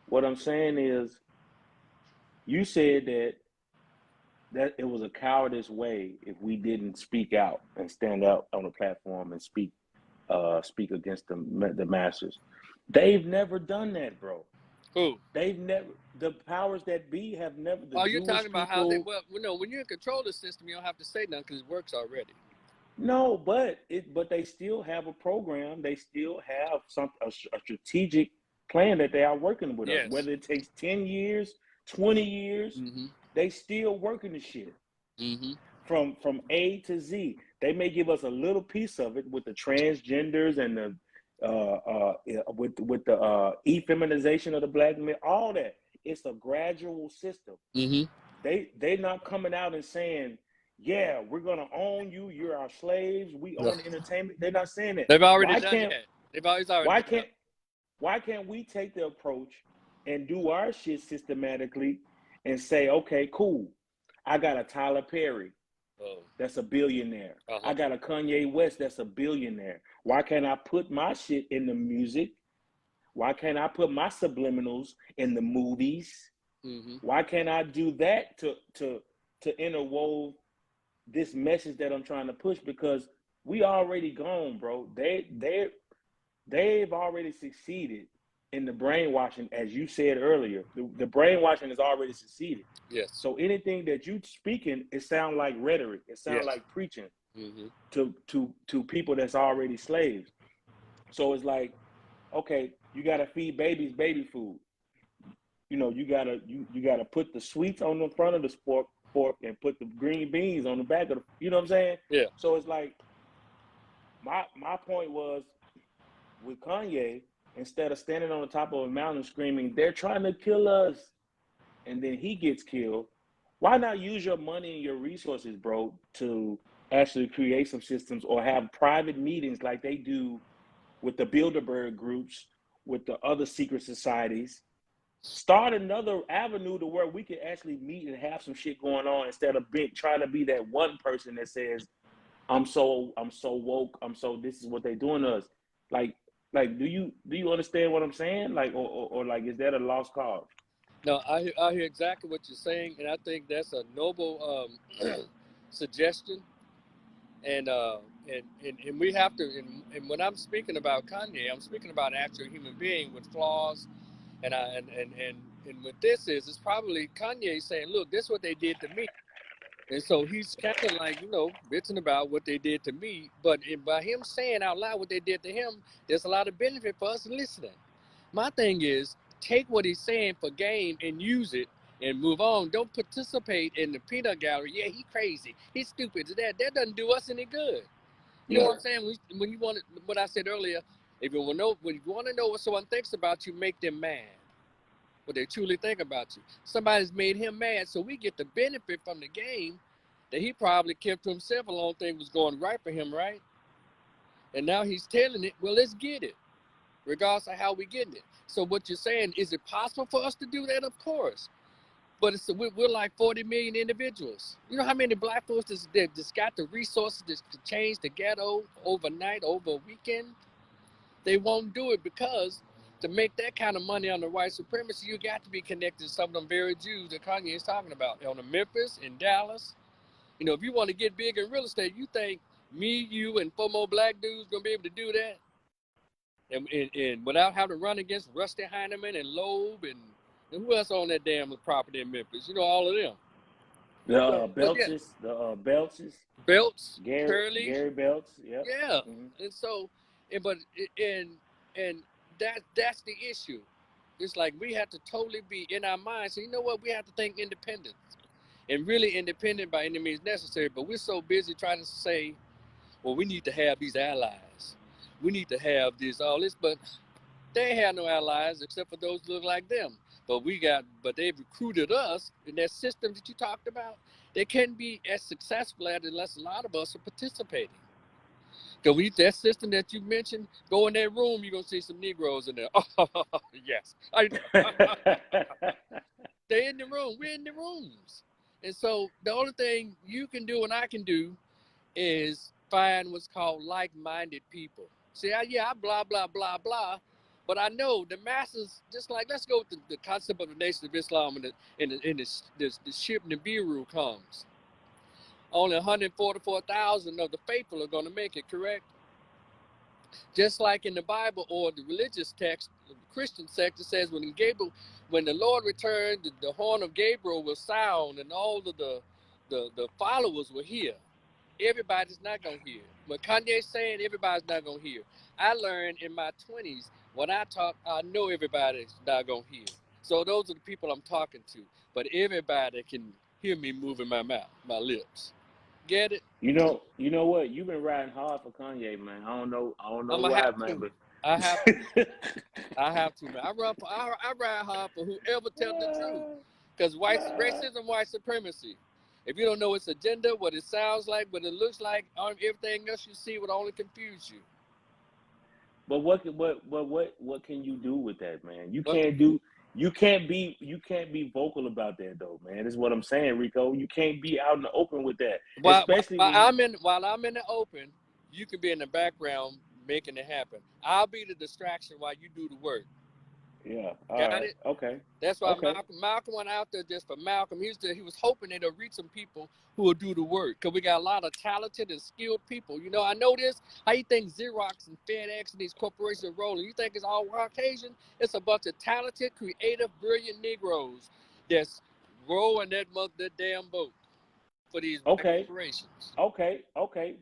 what I'm saying is, You said that it was a cowardice way if we didn't speak out and stand up on the platform and speak against the masters. They've never done that, bro. Who? They've never, the powers that be have never, the Oh, you're Jewish talking about how they, people. well, no, when you're in control of the system, you don't have to say nothing because it works already. No, but they still have a program. They still have a strategic plan that they are working with us. Yes. Whether it takes 10 years, 20 years, Mm-hmm. they still working the shit. Mm-hmm. From A to Z. They may give us a little piece of it with the transgenders and the with the effeminization of the black men, all that. It's a gradual system. Mm-hmm. They're not coming out and saying, yeah, we're gonna own you, you're our slaves, we own entertainment. They're not saying that. They've already done that. They've always already why done can't why can't we take the approach and do our shit systematically and say, okay, cool, I got a Tyler Perry, that's a billionaire. I got a Kanye West, that's a billionaire. Why can't I put my shit in the music? Why can't I put my subliminals in the movies? Mm-hmm. Why can't I do that to interwove this message that I'm trying to push? Because we already gone, bro. They've already succeeded in the brainwashing, as you said earlier. The brainwashing has already succeeded. Yes. So anything that you speaking, it sounds like rhetoric. It sounds like preaching to people that's already slaves. So it's like, okay, you gotta feed babies baby food. You know, you gotta put the sweets on the front of the fork and put the green beans on the back of the, you know what I'm saying? Yeah. So it's like, my point was, with Kanye, instead of standing on the top of a mountain screaming, they're trying to kill us, and then he gets killed, why not use your money and your resources, bro, to actually create some systems or have private meetings like they do with the Bilderberg groups, with the other secret societies? Start another avenue to where we can actually meet and have some shit going on, instead of trying to be that one person that says, I'm so woke, this is what they're doing to us. Like, do you understand what I'm saying? Like, or like, is that a lost cause? No, I hear exactly what you're saying, and I think that's a noble suggestion. And we have to. And when I'm speaking about Kanye, I'm speaking about an actual human being with flaws. And what this is, it's probably Kanye saying, "Look, this is what they did to me." And so he's kind of like, bitching about what they did to me. But by him saying out loud what they did to him, there's a lot of benefit for us listening. My thing is, take what he's saying for game and use it and move on. Don't participate in the peanut gallery. Yeah, he crazy. He's stupid. That doesn't do us any good. You know what I'm saying? When you want what I said earlier, when you want to know what someone thinks about you, make them mad. What they truly think about you. Somebody's made him mad, so we get the benefit from the game that he probably kept to himself. A long thing was going right for him, right? And now he's telling it. Well, let's get it, regardless of how we getting it. So what you're saying, is it possible for us to do that? Of course. But we're like 40 million individuals. You know how many black folks that's got the resources to change the ghetto overnight, over a weekend? They won't do it because to make that kind of money on the white supremacy, you got to be connected to some of them very Jews that Kanye is talking about. On the Memphis, in Dallas. If you want to get big in real estate, you think me, you, and 4 more black dudes going to be able to do that? And without having to run against Rusty Heineman and Loeb and who else on that damn property in Memphis? All of them. The Belches. Belts, Gary Belts. Yep. Yeah. And so, and that's the issue. It's like we have to totally be in our minds. So you know what? We have to think independent, and really independent by any means necessary. But we're so busy trying to say, well, we need to have these allies. We need to have all this, but they have no allies except for those who look like them. But they've recruited us in that system that you talked about. They can't be as successful at it unless a lot of us are participating. Because that system that you mentioned, go in that room, you're going to see some Negroes in there. Oh, yes. They're in the room. We're in the rooms. And so the only thing you can do and I can do is find what's called like-minded people. See, I blah, blah, blah, blah. But I know the masses, just like, let's go with the concept of the Nation of Islam and the ship Nibiru comes. Only 144,000 of the faithful are going to make it, correct? Just like in the Bible or the religious text, the Christian text, it says when the Lord returned, the horn of Gabriel will sound, and all of the followers will hear. Everybody's not gonna hear. When Kanye's saying everybody's not gonna hear. I learned in my 20s, when I talk, I know everybody's not gonna hear. So those are the people I'm talking to. But everybody can hear me moving my mouth, my lips. Get it? You know what? You've been riding hard for Kanye, man. I don't know I'm gonna why, have man, to. but I have to. I have to, man. I ride hard for whoever tells the truth. Because racism, white supremacy. If you don't know its agenda, what it sounds like, what it looks like, everything else you see would only confuse you. But what can you do with that, man? You But can't be vocal about that though, man. That's what I'm saying, Rico. You can't be out in the open with that. Especially while when you I'm in the open, you can be in the background making it happen. I'll be the distraction while you do the work. Yeah. All Got right. it? Okay. That's why Okay. Malcolm went out there just for Malcolm. He was hoping that he'll reach some people who will do the work. Because we got a lot of talented and skilled people. You know, I know this. How you think Xerox and FedEx and these corporations are rolling? You think it's all Caucasian? It's a bunch of talented, creative, brilliant Negroes that's rowing that damn boat for these Okay. corporations. Okay.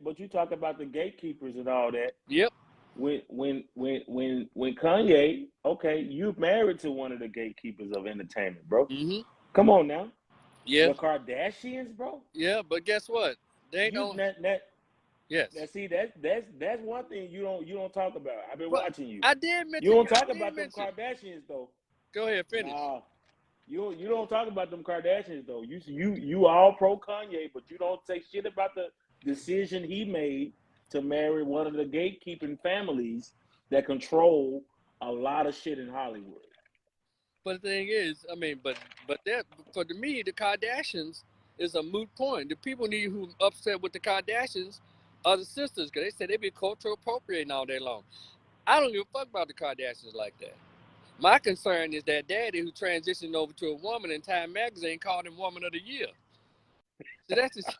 But you talk about the gatekeepers and all that. Yep. When Kanye, okay, you married to one of the gatekeepers of entertainment, bro. Mm-hmm. Come on now. Yeah. The Kardashians, bro. Yeah, but guess what? They You don't. that Yes. see that's one thing you don't talk about. I've been But watching you. I did You mention. don't I talk did about them mention. Kardashians though. Go ahead, finish. Nah, you don't talk about them Kardashians though. You all pro Kanye, but you don't say shit about the decision he made to marry one of the gatekeeping families that control a lot of shit in Hollywood. But the thing is, I mean, but that for me, the Kardashians is a moot point. The people who upset with the Kardashians are the sisters, because they said they be cultural appropriating all day long. I don't give a fuck about the Kardashians like that. My concern is that daddy who transitioned over to a woman in Time Magazine called him Woman of the Year. So that's just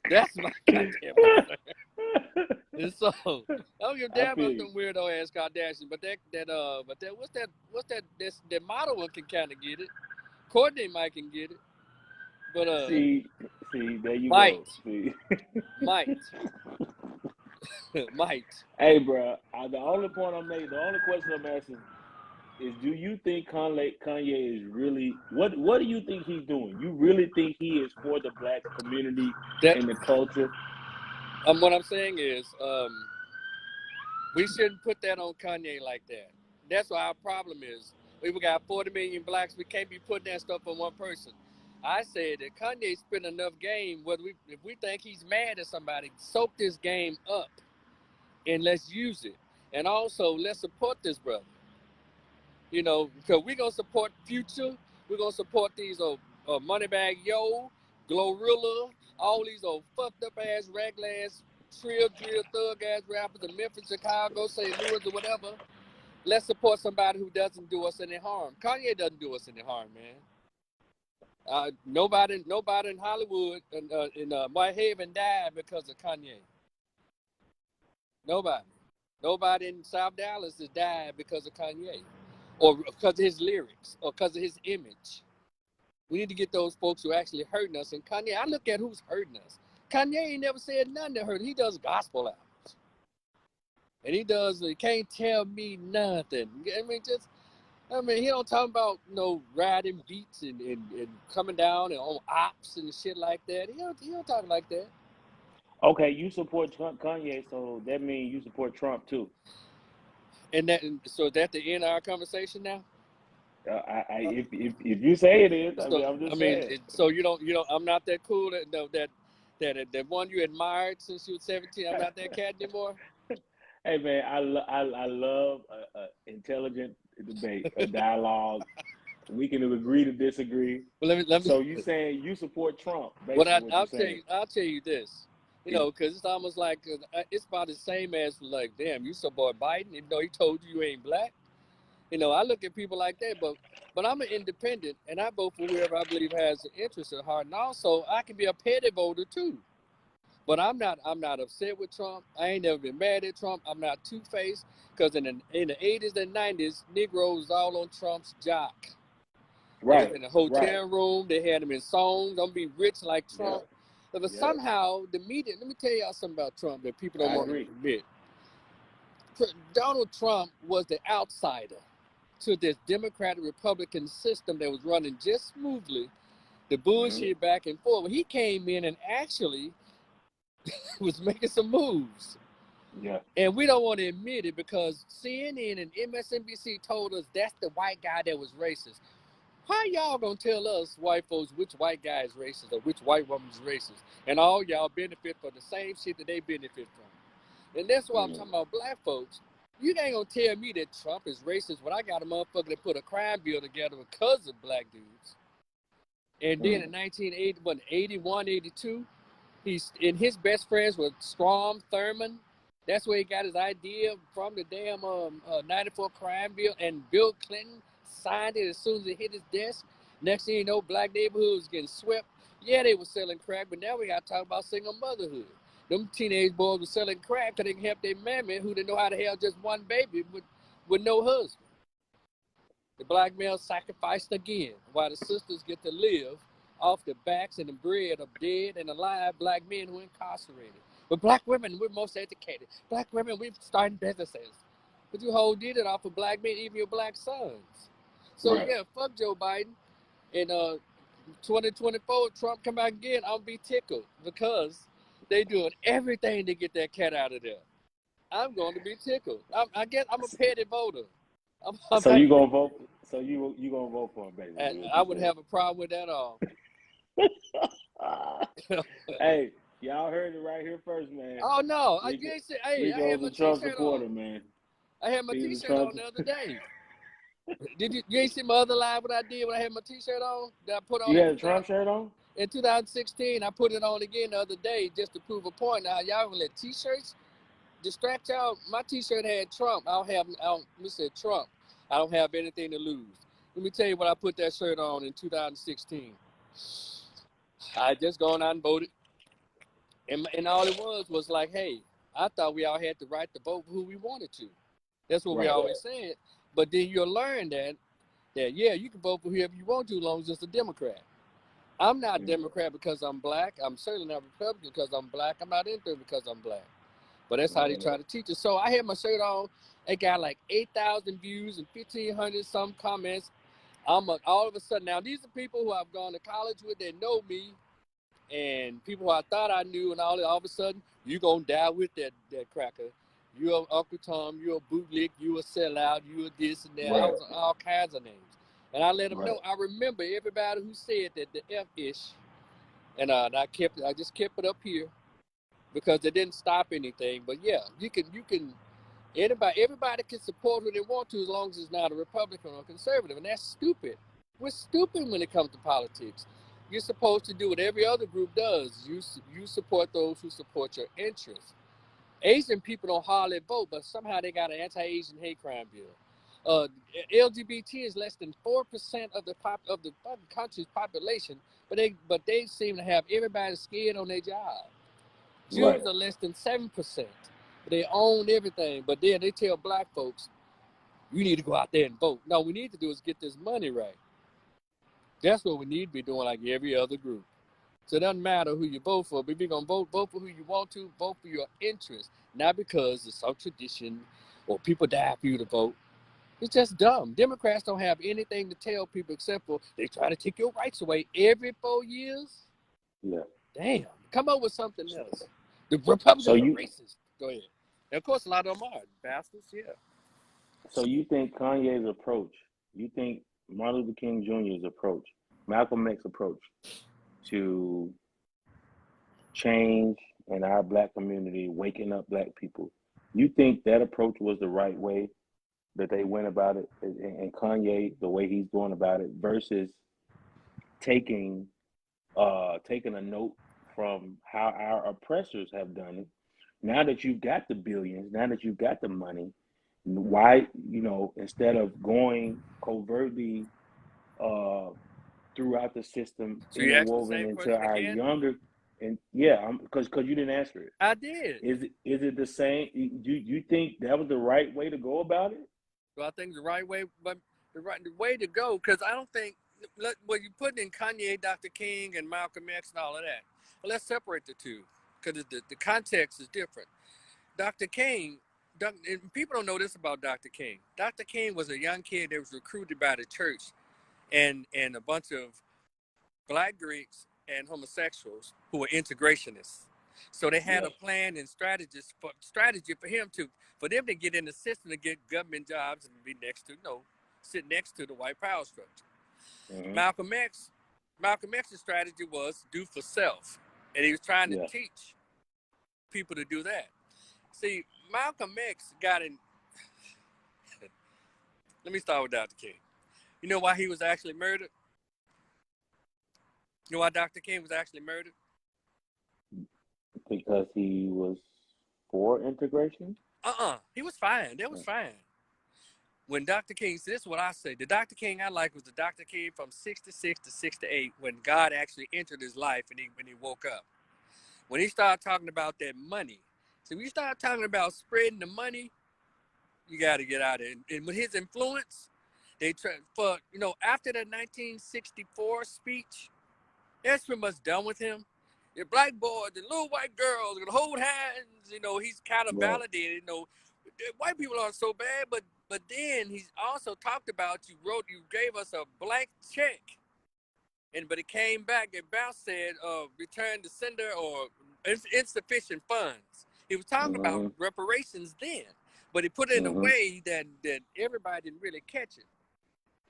that's my goddamn concern. And so I don't give a damn about them weirdo ass Kardashians, but what's that model one can kind of get it. Courtney might can get it, but see, there you might, go. See. might. Hey, bro, the only question I'm asking is, do you think Kanye is really what do you think he's doing? You really think he is for the black community and the culture? What I'm saying is, we shouldn't put that on Kanye like that. That's why our problem is. We got 40 million blacks. We can't be putting that stuff on one person. I said that Kanye spent enough game. If we think he's mad at somebody, soak this game up, and let's use it. And also, let's support this brother. You know, because we're gonna support Future. We're gonna support these Moneybag Yo, Glorilla, all these old fucked up ass, regular ass, drill, thug ass rappers in Memphis, Chicago, St. Louis, or whatever. Let's support somebody who doesn't do us any harm. Kanye doesn't do us any harm, man. Nobody in Hollywood and in Whitehaven died because of Kanye. Nobody in South Dallas has died because of Kanye, or because of his lyrics, or because of his image. We need to get those folks who are actually hurting us. And Kanye, I look at who's hurting us. Kanye ain't never said nothing that hurt. He does gospel albums. And he can't tell me nothing. I mean, he don't talk about riding beats and coming down and on ops and shit like that. He don't talk like that. Okay, you support Kanye, so that means you support Trump too. So that's the end of our conversation now. If you say it is, I'm just saying. So you don't. I'm not that cool. That one you admired since you were 17. I'm not that cat anymore. Hey man, I love intelligent debate, a dialogue. We can agree to disagree. Well, let me. So you saying you support Trump? I'll tell you this. You know, because it's almost like it's about the same as like, damn, you support Biden, even though he told you you ain't black. You know, I look at people like that, but I'm an independent, and I vote for whoever I believe has an interest at heart, and also I can be a petty voter too. But I'm not upset with Trump. I ain't never been mad at Trump. I'm not two faced because in the 80s and 90s, Negroes was all on Trump's jock. They was Right. in a Right. hotel room. They had him in songs. I'm be rich like Yeah. Trump. But Yeah. somehow the media. Let me tell y'all something about Trump that people don't I want to agree. admit. Donald Trump was the outsider to this Democratic Republican system that was running just smoothly. The bullshit back and forth. When he came in and actually was making some moves. Yeah. And we don't want to admit it because CNN and MSNBC told us that's the white guy that was racist. How y'all gonna tell us white folks which white guy is racist or which white woman is racist? And all y'all benefit from the same shit that they benefit from. And that's why I'm talking about black folks. You ain't gonna tell me that Trump is racist when I got a motherfucker that put a crime bill together because of black dudes. And then in 1981, 82, he's and his best friends were Strom Thurmond. That's where he got his idea from, the damn 94 crime bill. And Bill Clinton signed it as soon as it hit his desk. Next thing you know, black neighborhoods getting swept. Yeah, they were selling crack, but now we got to talk about single motherhood. Them teenage boys were selling crack because they can help their mammy who didn't know how to have just one baby with no husband. The black male sacrificed again, while the sisters get to live off the backs and the bread of dead and alive black men who are incarcerated. But black women, we're most educated. Black women, we're starting businesses. But you whole did it off of black men, even your black sons. So Right. yeah, fuck Joe Biden. In 2024, Trump come back again, I'll be tickled because they doing everything to get that cat out of there. I'm going to be tickled. I guess I'm a petty voter. So you gonna vote? So you gonna vote for him, basically? What I you would saying? have a problem with that all. Hey, y'all heard it right here first, man. Oh no, Rico, you ain't say, hey, I had Rico's my a Trump T-shirt on. supporter, man. I had my He's a T-shirt Trump. on the other day. Did you ain't see my other live what I did when I had my T-shirt on that I put on You had a Trump shirt on? in 2016? I put it on again the other day just to prove a point. Now y'all gonna let T-shirts distract y'all? My T-shirt had Trump. Let me say Trump. I don't have anything to lose. Let me tell you what I put that shirt on in 2016. I just gone out and voted. And all it was like, hey, I thought we all had the right to vote for who we wanted to. That's what we Right. always said. But then you'll learn that yeah, you can vote for whoever you want to as long as it's a Democrat. I'm not Democrat because I'm black. I'm certainly not Republican because I'm black. I'm not into it because I'm black. But that's how they try to teach us. So I had my shirt on. It got like 8,000 views and 1,500 some comments. All of a sudden, now these are people who I've gone to college with that know me, and people who I thought I knew, and all of a sudden, you gonna die with that cracker. You're Uncle Tom, you're a bootleg, you a sellout, you a this and that. I was all kinds of names. And I let them know. I remember everybody who said that the F-ish, and I just kept it up here because it didn't stop anything. But yeah, you can everybody can support who they want to as long as it's not a Republican or conservative, and that's stupid. We're stupid when it comes to politics. You're supposed to do what every other group does. You support those who support your interests. Asian people don't hardly vote, but somehow they got an anti-Asian hate crime bill. LGBT is less than 4% of the country's population, but they seem to have everybody scared on their job. Right. Jews are less than 7%. They own everything, but then they tell black folks, you need to go out there and vote. No, we need to do is get this money right. That's what we need to be doing like every other group. So it doesn't matter who you vote for, but if you're going to vote for who you want to, vote for your interest, not because it's some tradition or people die for you to vote. It's just dumb. Democrats don't have anything to tell people except for they try to take your rights away every 4 years. Yeah. Damn. Come up with something else. The Republicans are racist. Go ahead. And of course, a lot of them are bastards. Yeah. So you think Kanye's approach? You think Martin Luther King Jr.'s approach, Malcolm X's approach to change in our black community, waking up black people? You think that approach was the right way that they went about it, and Kanye the way he's going about it versus taking a note from how our oppressors have done it. Now that you've got the billions, now that you've got the money, why, instead of going covertly uh, throughout the system, So you asked the interwoven same into question our again? younger, and yeah, because you didn't answer it. I did. Is it the same? You think that was the right way to go about it? So I think the right way, but the way to go, because I don't think well you put in Kanye, Dr. King, and Malcolm X and all of that. Well, let's separate the two because the context is different. Dr. King, and people don't know this about Dr. King. Dr. King was a young kid that was recruited by the church and a bunch of Black Greeks and homosexuals who were integrationists. So they had Yeah. a plan and strategy for them to get in the system to get government jobs and be next to sit next to the white power structure. Mm-hmm. Malcolm X's strategy was do for self, and he was trying to Yeah. teach people to do that. See, Malcolm X got in. Let me start with Dr. King. You know why he was actually murdered? You know why Dr. King was actually murdered? Because he was for integration. He was fine. That was fine. When Dr. King, so this is what I say. The Dr. King I like was the Dr. King from 66 to 68 when God actually entered his life and when he woke up. When he started talking about that money. So when you start talking about spreading the money, you got to get out of it. And with his influence, they after the 1964 speech, that's pretty much done with him. The black boys, the little white girls, gonna hold hands. He's kind of Right. validated. White people aren't so bad, but then he's also talked about you gave us a blank check, but it came back and bounced said return to sender or insufficient funds. He was talking about Mm-hmm. reparations then, but he put it in a Mm-hmm. way that everybody didn't really catch it.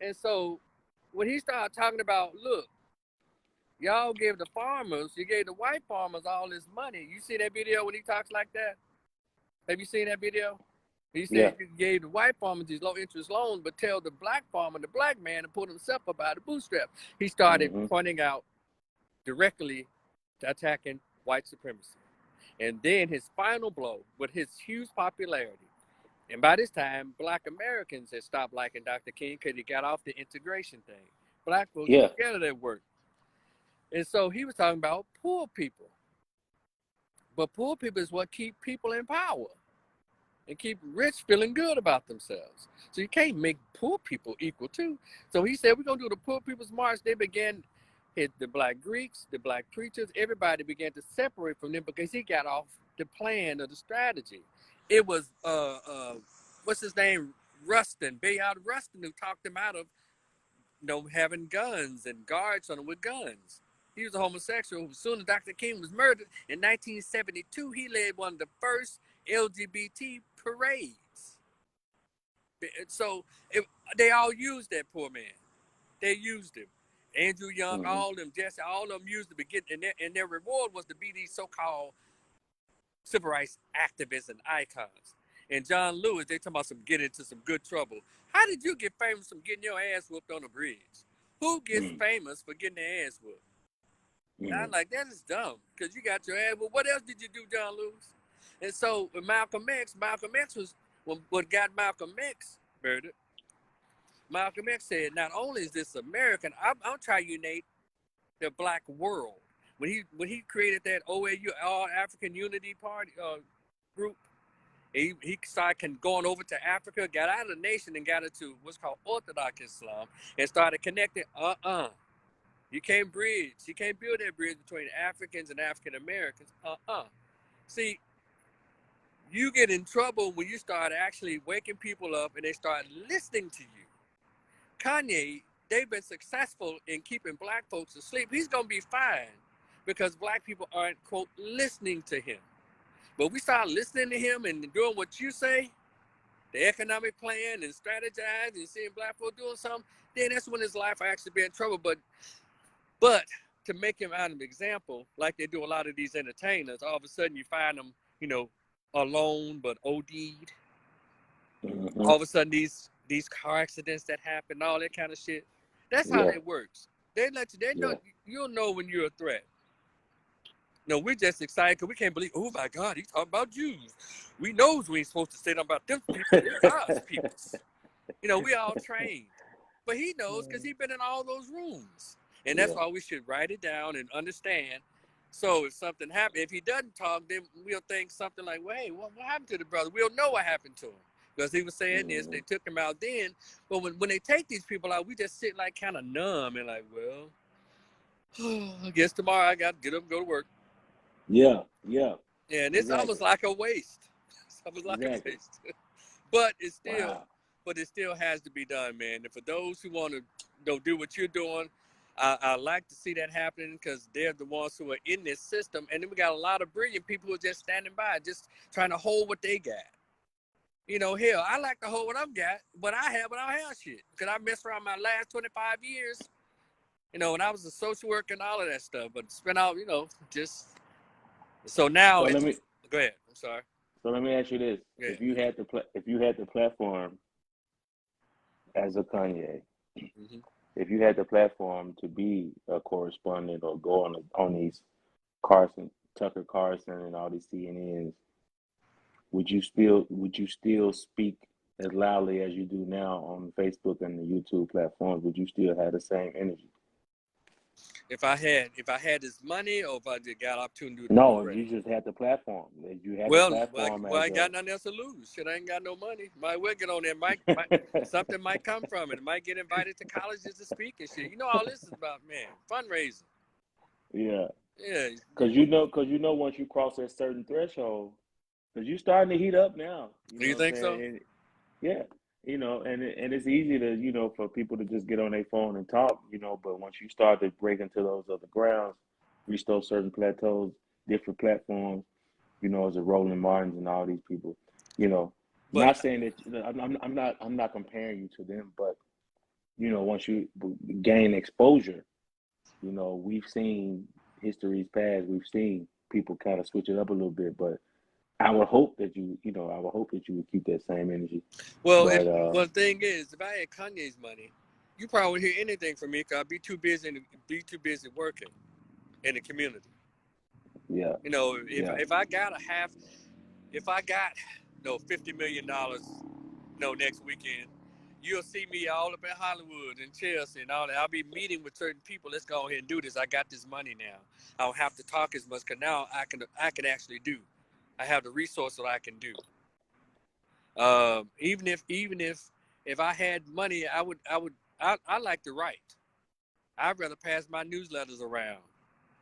And so when he started talking about, look, y'all gave the farmers, you gave the white farmers all this money. You see that video when he talks like that? Have you seen that video? He Yeah. said you gave the white farmers these low interest loans, but tell the black farmer, the black man, to put himself up out of the bootstrap. He started Mm-hmm. pointing out directly to attacking white supremacy. And then his final blow with his huge popularity. And by this time, black Americans had stopped liking Dr. King because he got off the integration thing. Black folks were Yeah. scared of that work. And so he was talking about poor people. But poor people is what keep people in power and keep rich feeling good about themselves. So you can't make poor people equal too. So he said, we're going to do the poor people's march. They began, the black Greeks, the black preachers, everybody began to separate from them because he got off the plan or the strategy. It was, what's his name? Rustin, Bayard Rustin, who talked him out of, having guns and guards on him with guns. He was a homosexual. As soon as Dr. King was murdered in 1972, he led one of the first LGBT parades. So they all used that poor man. They used him. Andrew Young, Mm-hmm. all of them, Jesse, all of them used to begin, and their reward was to be these so-called civil rights activists and icons. And John Lewis, they talking about get into some good trouble. How did you get famous from getting your ass whooped on a bridge? Who gets famous for getting their ass whooped? Mm-hmm. I'm like, that is dumb because you got your ass. Well, what else did you do, John Lewis? And so with Malcolm X was what got Malcolm X murdered. Malcolm X said, not only is this American, I'm trying to unite the black world. When he created that OAU, All African Unity Party group, he started going over to Africa, got out of the nation and got into what's called Orthodox Islam and started connecting. You can't bridge. You can't build that bridge between Africans and African Americans. See, you get in trouble when you start actually waking people up and they start listening to you. Kanye, they've been successful in keeping black folks asleep. He's going to be fine because black people aren't, quote, listening to him. But we start listening to him and doing what you say, the economic plan and strategizing and seeing black folks doing something, then that's when his life will actually be in trouble. But to make him out of an example, like they do a lot of these entertainers, all of a sudden you find them, alone but OD'd. Mm-hmm. All of a sudden these car accidents that happen, all that kind of shit. That's how Yeah. that works. They let you, they know, Yeah. you'll know when you're a threat. No, we're just excited because we can't believe, oh my God, he's talking about Jews. We knows we ain't supposed to say nothing about them people. They're God's peoples. We all trained. But he knows because he's been in all those rooms. And that's Yeah. why we should write it down and understand. So if something happens, if he doesn't talk, then we'll think something like, well, hey, what happened to the brother? We'll know what happened to him. Because he was saying this, they took him out then. But when they take these people out, we just sit like kind of numb and like, well, I guess tomorrow I got to get up and go to work. Yeah. And it's almost like a waste. It's almost like a waste. But it's still has to be done, man. And for those who want to do what you're doing, I like to see that happening because they're the ones who are in this system. And then we got a lot of brilliant people who are just standing by, just trying to hold what they got. Hell, I like to hold what I've got, what I have shit. Because I messed around my last 25 years, when I was a social worker and all of that stuff. But spent out, just so now. So go ahead. I'm sorry. So let me ask you this: if you had the platform as a Kanye, if you had the platform to be a correspondent or go on these Tucker Carlson and all these CNNs, would you still speak as loudly as you do now on Facebook and the YouTube platforms? Would you still have the same energy? If I had this money, or if I just got opportunity to do No, if you just had the platform. If you had the platform I ain't got nothing else to lose. Shit, I ain't got no money. Might well get on there. Something might come from it. Might get invited to colleges to speak and shit. All this is about, man, fundraising. Yeah. Yeah. Because once you cross that certain threshold, because you're starting to heat up now. Do you think so? Yeah. And it's easy to, for people to just get on their phone and talk, but once you start to break into those other grounds, reach those certain plateaus, different platforms, as a Roland Martins and all these people, but not saying that I'm not comparing you to them, but once you gain exposure, we've seen history's past, we've seen people kind of switch it up a little bit, but I would hope that you would keep that same energy. Well, the thing is, if I had Kanye's money, you probably wouldn't hear anything from me because I'd be too busy working in the community. Yeah. If I got $50 million, next weekend, you'll see me all up in Hollywood and Chelsea and all that. I'll be meeting with certain people. Let's go ahead and do this. I got this money now. I don't have to talk as much because now I can actually do. I have the resource that I can do. Even if I had money, I like to write. I'd rather pass my newsletters around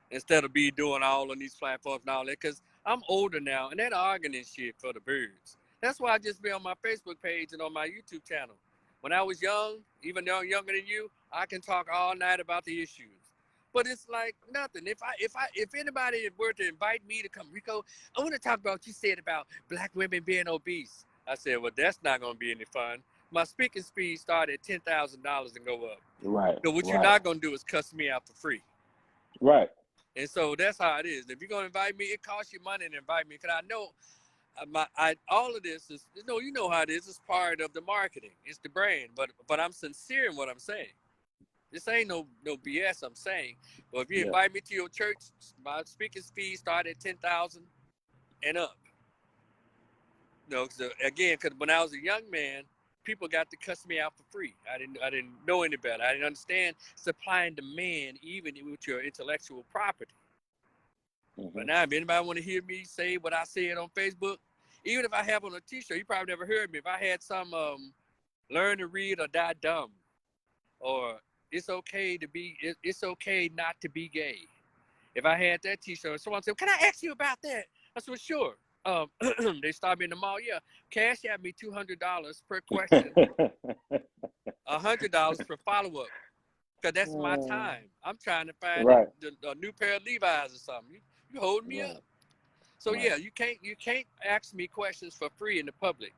instead of be doing all on these platforms and all that, because I'm older now and they're arguing and shit for the birds. That's why I just be on my Facebook page and on my YouTube channel. When I was young, even though I'm younger than you, I can talk all night about the issues. But it's like nothing. If anybody were to invite me to come, Rico, I want to talk about what you said about black women being obese. I said, well, that's not going to be any fun. My speaking speed started at $10,000 and go up. Right. So what you're not going to do is cuss me out for free. Right. And so that's how it is. If you're going to invite me, it costs you money to invite me. Because I know all of this is, you know how it is. It's part of the marketing. It's the brand. But I'm sincere in what I'm saying. This ain't no BS I'm saying. But if you invite me to your church, my speaking fee started at $10,000 and up. Again, because when I was a young man, people got to cuss me out for free. I didn't know any better. I didn't understand supply and demand, even with your intellectual property. Mm-hmm. But now, if anybody want to hear me say what I said on Facebook, even if I have on a T-shirt, you probably never heard me. If I had some learn to read or die dumb, or it's okay not to be gay. If I had that T-shirt, someone said, "Can I ask you about that?" I said, "Sure." They stopped me in the mall. Yeah, cash at me $200 per question, $100 per follow-up, because that's my time. I'm trying to find a new pair of Levi's or something. You holding me up. So yeah, you can't ask me questions for free in the public.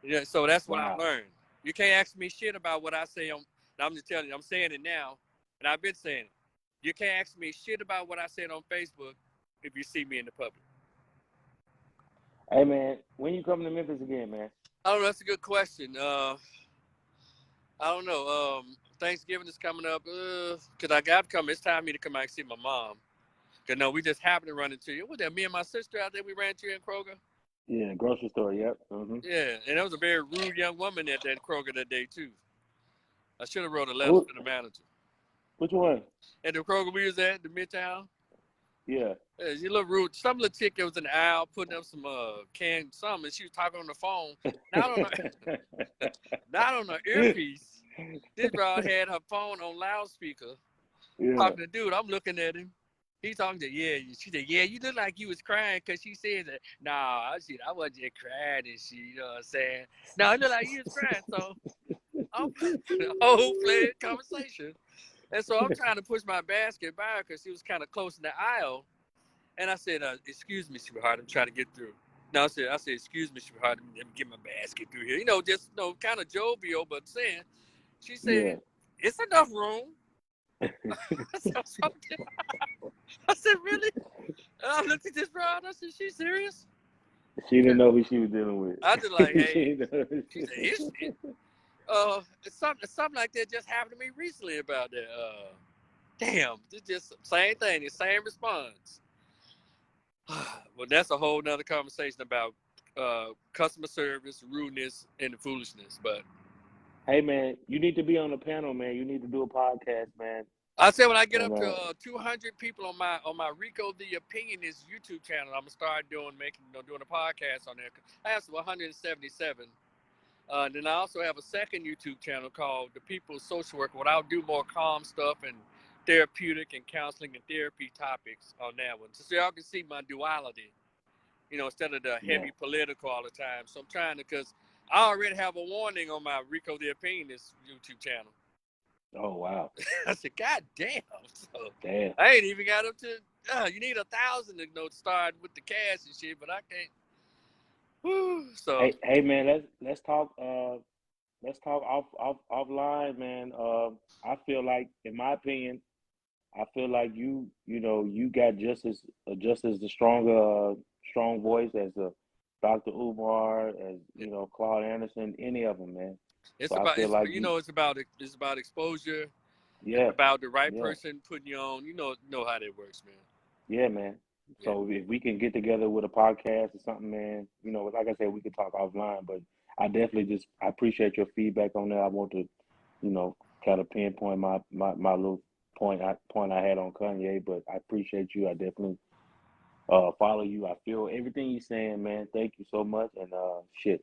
Yeah, so that's what I learned. You can't ask me shit about what I say on. I'm just telling you, I'm saying it now, and I've been saying it. You can't ask me shit about what I said on Facebook if you see me in the public. Hey man, when you coming to Memphis again, man? I don't know. That's a good question. I don't know. Thanksgiving is coming up. Cause I got to come. It's time for me to come out and see my mom. Cause no, we just happened to run into you. Was that me and my sister out there? We ran into you in Kroger. Yeah, grocery store. Yep. Mm-hmm. Yeah, and there was a very rude young woman at that Kroger that day too. I should have wrote a letter Who? to the manager. Which one? At the Kroger we was at, the Midtown. Yeah. Yeah, she looked rude. Some little chick that was in the aisle putting up some canned something, and she was talking on the phone. Not on her, not on her earpiece. This broad had her phone on loudspeaker, Yeah. talking to dude. I'm looking at him. He talking to she said, yeah, you look like you was crying because she said that. Nah, I wasn't just crying and shit, you know what I'm saying? No, it looked like you was crying. So I'm the whole fledged conversation. And so I'm trying to push my basket by her because she was kind of close in the aisle. And I said, excuse me, sweetheart, I'm trying to get through. No, I said, excuse me, sweetheart, let me get my basket through here. You know, just kind of jovial, but saying, she Yeah. said, it's enough room. I said, really? And I looked at this broad. I said, she serious? She didn't know who she was dealing with. I just like, hey. She said, it's something like that just happened to me recently about that. Damn, it's just same thing, the same response. Well, that's a whole nother conversation about customer service, rudeness, and the foolishness. But Hey man, you need to be on the panel, man. You need to do a podcast, man. I said when I get And, up to 200 people on my Rico the Opinionist YouTube channel, I'm gonna start doing a podcast on there. I have 177. Then I also have a second YouTube channel called The People's Social Worker, where I'll do more calm stuff and therapeutic and counseling and therapy topics on that one. So y'all can see my duality, you know, instead of the heavy political all the time. So I'm trying to, because I already have a warning on my Rico the Opinionist YouTube channel. oh wow. I said, God damn. So Damn. I ain't even got up to, you need 1,000 to start with the cash and shit, but I can't. Whew, so Hey man, let's talk offline, man. I feel like, in my opinion, I feel like you got just as the strong voice as Dr. Umar, as Claude Anderson, any of them, man. it's So I about feel like it's about exposure. yeah, About the right yeah, person putting you on. You know how that works, man. yeah, man. Yeah. So if we can get together with a podcast or something, man, like I said, we could talk offline. But I definitely I appreciate your feedback on that. I want to, kind of pinpoint my little point I had on Kanye, but I appreciate you. I definitely follow you. I feel everything you're saying, man. Thank you so much. And shit,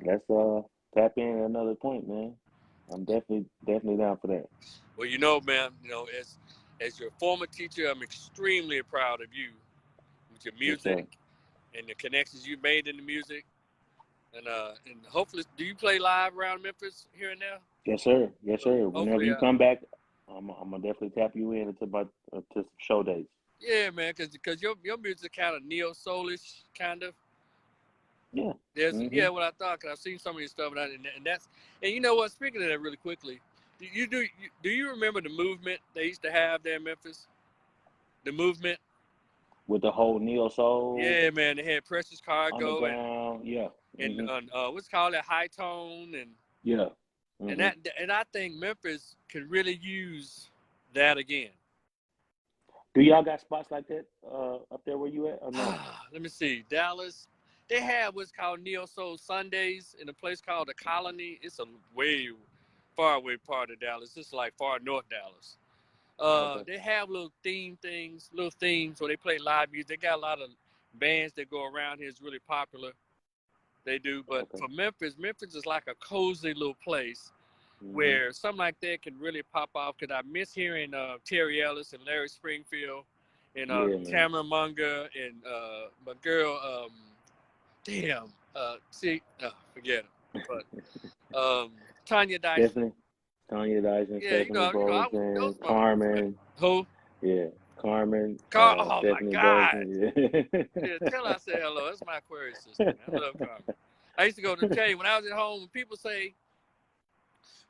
let's tap in at another point, man. I'm definitely down for that. Well, man, as your former teacher, I'm extremely proud of you with your Yes, music sir. and the connections you made in the music. And hopefully, do you play live around Memphis here and there? Yes, sir. Yes, sir. Whenever Hopefully, you come back, I'm gonna definitely tap you in to some show dates. Yeah, man, because your music kind of neo-soulish, kind of. Yeah. Yeah, what I thought, because I've seen some of your stuff, and you know what? Speaking of that, really quickly, do you remember the movement they used to have there in Memphis? The movement. With the whole neo soul. Yeah, man, they had Precious Cargo Underground. and what's called that High Tone and yeah. and I think Memphis could really use that again. Do y'all got spots like that up there where you at? Or no? Let me see, Dallas. They have what's called Neo Soul Sundays in a place called the Colony. It's a way far away part of Dallas. It's like far north Dallas. Okay. They have little themes where they play live music. They got a lot of bands that go around here. It's really popular. They do, but for Memphis is like a cozy little place where something like that can really pop off. Because I miss hearing Terry Ellis and Larry Springfield and Tamara Munger and my girl. Forget it. But Tanya Dyson. Definitely. Tanya Dyson, Yeah, Stephanie Bowles, Carmen. Who? Yeah, Carmen. Oh Stephanie my God! Bowles, Yeah, tell her I said hello. That's my Aquarius sister. Man. I love Carmen. I used to go to when I was at home. When people say,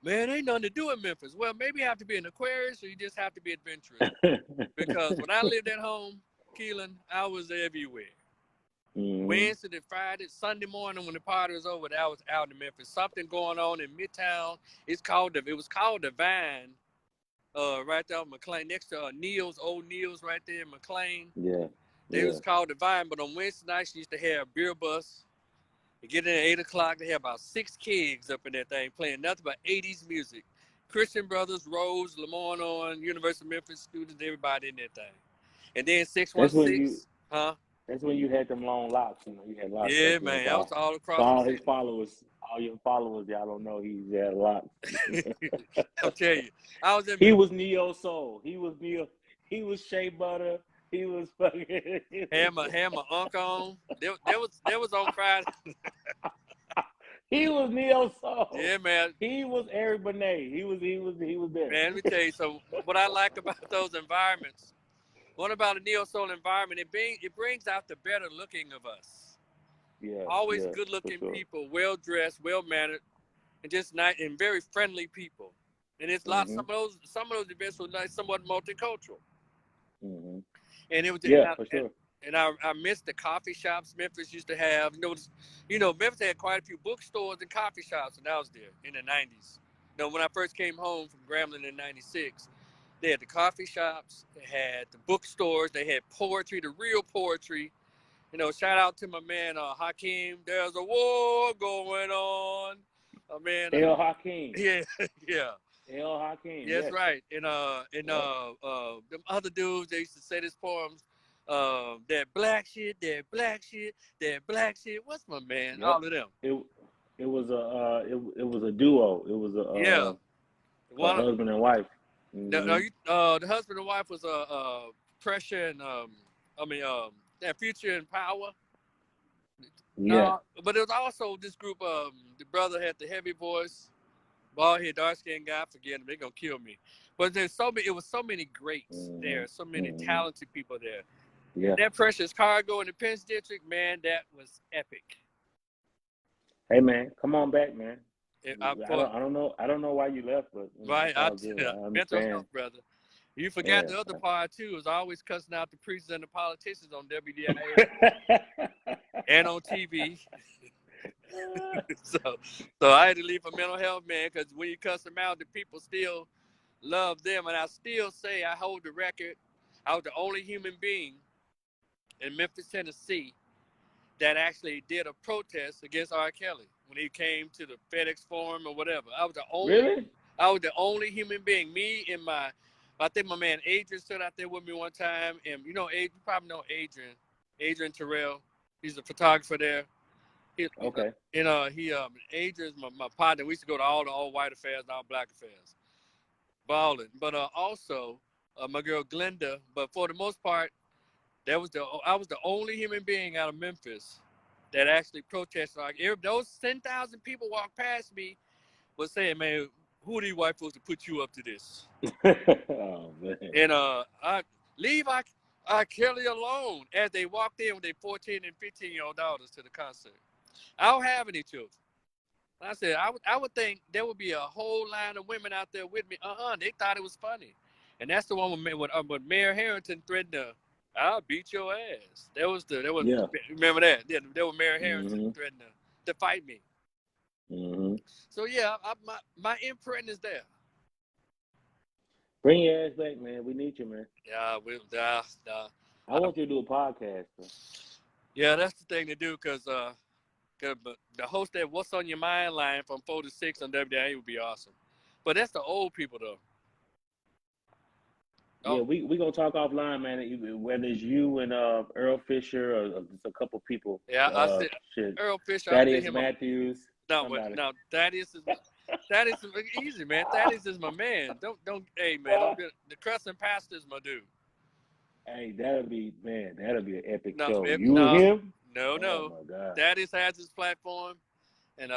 "Man, ain't nothing to do in Memphis," well, maybe you have to be an Aquarius, or you just have to be adventurous. Because when I lived at home, Keelan, I was everywhere. Wednesday to Friday, Sunday morning when the party was over, I was out in Memphis. Something going on in Midtown. It was called the Vine. right there on McLean, next to Neil's, old Neil's right there in McLean. Yeah. They Yeah. was called Divine, but on Wednesday nights, she used to have a beer bus. You get in at 8 o'clock, they have about 6 kegs up in that thing playing nothing but 80s music. Christian Brothers, Rose, Lamont on, University of Memphis students, everybody in that thing. And then That's when you 616, huh? that's when you had them long locks, you know, you had locks back Yeah, then. man, that was all For across the all his city. followers, all your followers, y'all don't know he had locks. I'll tell you, I was in He Memphis. was Neo Soul. He was Shea Butter. He was fucking Had my uncle on. There was on Friday. He was Neo Soul. Yeah, man. He was Eric Benet. He was there. Man, let me tell you. So what I like about those environments, what about a neo soul environment? It brings out the better looking of us. Yeah. Always yeah, good looking for sure. people, well dressed, well mannered, and just nice and very friendly people. And it's Mm-hmm. some of those events were like somewhat multicultural. Mm-hmm. And it was For sure. And I missed the coffee shops Memphis used to have. Memphis had quite a few bookstores and coffee shops when I was there in the 90s. When I first came home from Grambling in 96, they had the coffee shops, they had the bookstores, they had poetry, the real poetry. Shout out to my man Hakeem. There's a war going on. Man, El Hakeem. yeah, yeah. El Hakeem. Yes, yes. right. And them other dudes, they used to say this poems. That black shit, that black shit, that black shit. What's my man? Yep. All of them. It was a duo. It was a husband and wife. Mm-hmm. The husband and wife was Pressure and that Future and Power. Yeah. But it was also this group. The brother had the heavy voice, bald head, dark skinned guy. Forget him, they're gonna kill me. But it was so many greats there, so many talented people there. Yeah. That Precious Cargo in the Pence District, man, that was epic. Hey man, come on back, man. I don't know why you left, but right, I understand. mental health, brother. You forgot the other part too. Was always cussing out the priests and the politicians on WDIA and on TV. so I had to leave for mental health, man, because when you cuss them out, the people still love them. And I still say I hold the record. I was the only human being in Memphis, Tennessee, that actually did a protest against R. Kelly when he came to the FedEx Forum or whatever. I was the only human being. Me and I think my man Adrian stood out there with me one time, and you probably know Adrian Terrell. He's a photographer there. Okay. Adrian's my partner. We used to go to all the all-white affairs and all black affairs, balling. But also my girl Glenda. But for the most part, I was the only human being out of Memphis that actually protested. Like those 10,000 people walked past me, was saying, "Man, who are these white folks to put you up to this?" Oh man. And I leave R. Kelly alone as they walked in with their 14 and 15-year-old daughters to the concert. I don't have any children. I said I would think there would be a whole line of women out there with me. They thought it was funny, and that's the one when Mayor Harrington threatened to, "I'll beat your ass." Remember that? Yeah, there was Mayor Harrington threatening to fight me. Mm-hmm. So yeah, my imprint is there. Bring your ass back, man. We need you, man. Yeah, I want you to do a podcast. Bro. Yeah, that's the thing to do, because the host that What's on Your Mind line from 4 to 6 on WDIA would be awesome. But that's the old people, though. Oh. Yeah, we gonna talk offline, man. Whether it's you and Earl Fisher or just a couple people. Yeah, I said Earl Fisher. Thaddeus Matthews. No, Thaddeus is easy, man. Thaddeus is my man. Hey, man, the Crescent Pastor is my dude. Hey, that'll be an epic show. And him? No. Oh my God. Thaddeus has his platform, and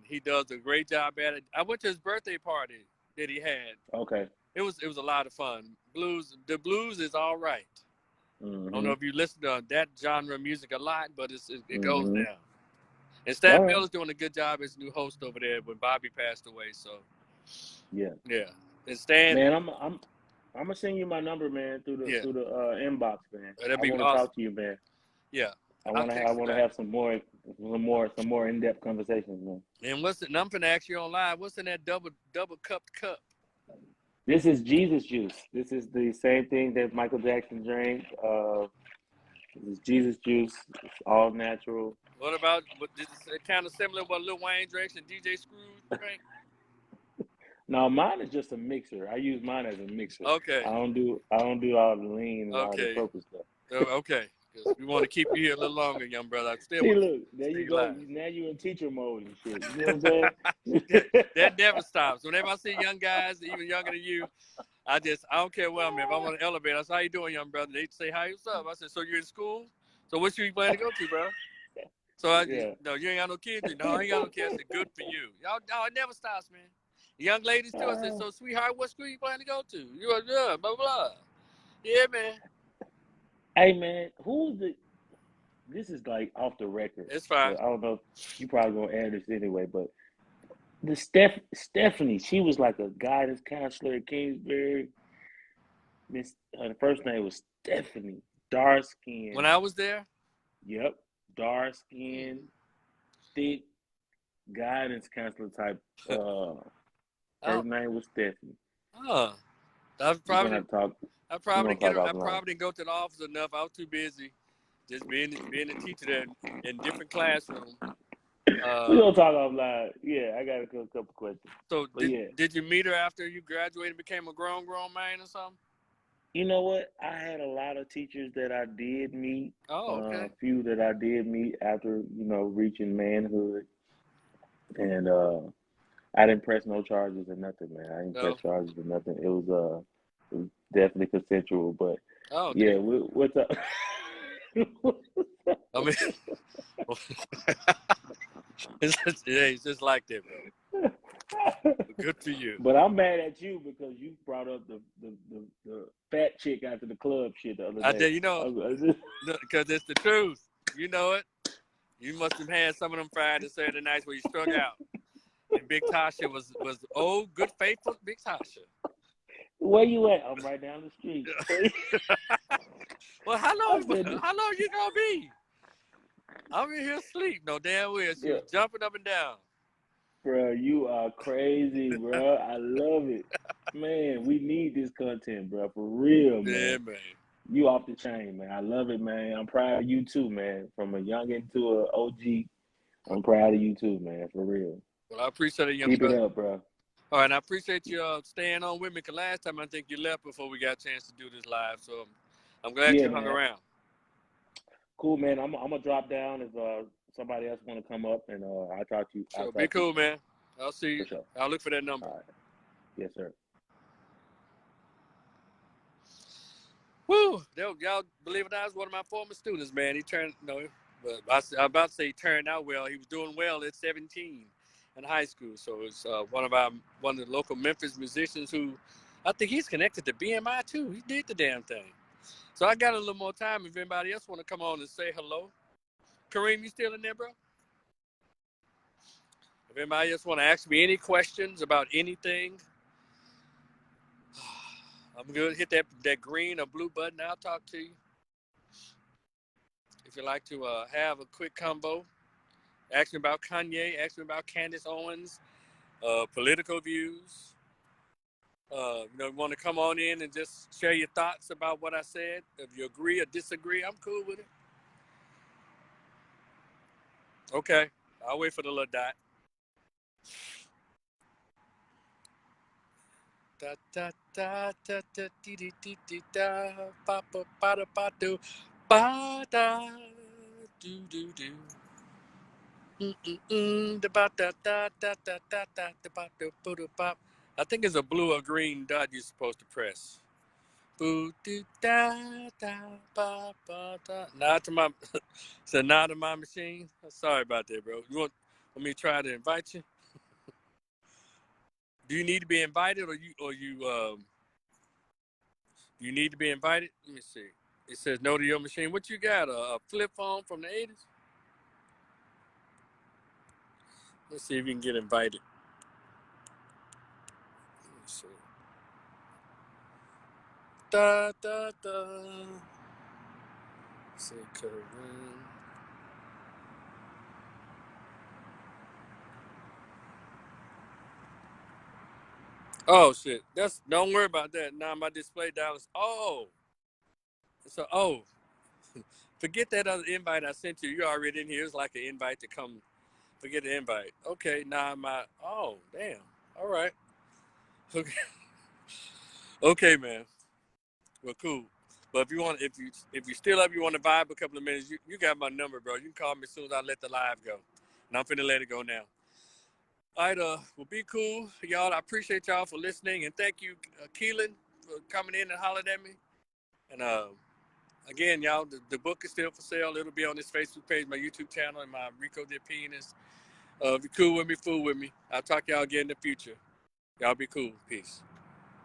he does a great job at it. I went to his birthday party that he had. Okay. It was a lot of fun. The blues is all right. Mm-hmm. I don't know if you listen to that genre of music a lot, but it goes down. And Stan Miller's doing a good job as new host over there when Bobby passed away. So yeah. And Stan, man, I'm gonna send you my number, man, through the inbox, man. I want to talk to you, man. Yeah. I want to have some more in-depth conversations, man. And I'm gonna ask you on live. What's in that double cupped cup? This is Jesus juice. This is the same thing that Michael Jackson drank. This is Jesus juice. It's all natural. What about? This is kind of similar to what Lil Wayne drinks and DJ Screws drink. No, mine is just a mixer. I use mine as a mixer. Okay. I don't do all the lean and all the Okay. purple stuff. Okay. Because we want to keep you here a little longer, young brother. I still See, want look, there to you stay go. alive. Now you in teacher mode and shit. You know what I'm saying? That never stops. Whenever I see young guys, even younger than you, I don't care where I'm at. If I'm on the elevator, I say, how you doing, young brother? They say, hi, what's up? I said, so you're in school? So what you plan to go to, bro? So no, you ain't got no kids? No, I ain't got no kids. I said, good for you. Y'all, no, it never stops, man. The young ladies too. I said, so sweetheart, what school you plan to go to? You are good, blah, blah, blah. Yeah, man. Hey, man, this is like off the record. It's fine. I don't know if you probably gonna add this anyway, but the Stephanie, she was like a guidance counselor at Kingsbury. Her first name was Stephanie. Dark skin. When I was there? Yep. Dark skin, thick, guidance counselor type. Her name was Stephanie. Oh. I probably didn't go to the office enough. I was too busy just being a teacher there in different classrooms. We're gonna talk offline. Yeah, I got a couple questions. So did you meet her after you graduated and became a grown man or something? You know what? I had a lot of teachers that I did meet. Oh, okay. A few that I did meet after, reaching manhood. And I didn't press no charges or nothing, man. I didn't press charges or nothing. It was definitely consensual, but yeah, what's up? I mean, it's just like that, bro. Good for you. But I'm mad at you because you brought up the fat chick after the club shit the other day. I did, because it's the truth. You know it. You must have had some of them Friday and Saturday nights where you struck out. And Big Tasha was good, faithful Big Tasha. Where you at? I'm right down the street. Well, how long you gonna be? I'm in here asleep. No damn well. She was jumping up and down. Bro, you are crazy, bro. I love it. Man, we need this content, bro. For real, man. Yeah, man. You off the chain, man. I love it, man. I'm proud of you too, man. From a youngin' to an OG, I'm proud of you too, man. For real. Well, I appreciate it, young Keep brother. it up, bro. All right, and I appreciate you staying on with me, because last time I think you left before we got a chance to do this live. So I'm glad you hung around. Cool, man. I'm going to drop down if somebody else want to come up, and I'll talk to you. So be cool, man. I'll see you. For sure. I'll look for that number. All right. Yes, sir. Woo! Y'all believe it or not, was one of my former students, man. He turned, but I was about to say he turned out well. He was doing well at 17 in high school. So it's one of the local Memphis musicians who, I think he's connected to BMI too. He did the damn thing. So I got a little more time if anybody else want to come on and say hello. Kareem, you still in there, bro? If anybody else want to ask me any questions about anything, I'm good. Hit that green or blue button. I'll talk to you. If you'd like to have a quick combo, ask me about Kanye, ask me about Candace Owens, political views. You want to come on in and just share your thoughts about what I said. If you agree or disagree, I'm cool with it. Okay, I'll wait for the little dot. Da da da da da dee dee dee dee da ba ba ba da ba do ba da do do do da ba da da da da da da da ba do ba do ba. I think it's a blue or green dot you're supposed to press. Boo do da da ba ba da. Not to my, so not to my machine. Sorry about that, bro. You want me to try to invite you? Do you need to be invited, or you need to be invited? Let me see. It says no to your machine. What you got? A flip phone from the 80s? Let's see if you can get invited. Let's see. Da da da. Let's see, Kareem. Oh shit. Don't worry about that. Now my display down is so forget that other invite I sent you. You're already in here. It's like an invite to come. Forget the invite. Okay, now damn. All right. Okay. Okay, man. Well, cool. But if you still up, you want to vibe a couple of minutes, you got my number, bro. You can call me as soon as I let the live go. And I'm finna let it go now. All right, well, be cool, y'all. I appreciate y'all for listening, and thank you, Keelan, for coming in and hollering at me. And again, y'all, the book is still for sale. It'll be on this Facebook page, my YouTube channel, and my Rico de Pianist. If you're cool with me, fool with me. I'll talk to y'all again in the future. Y'all be cool. Peace.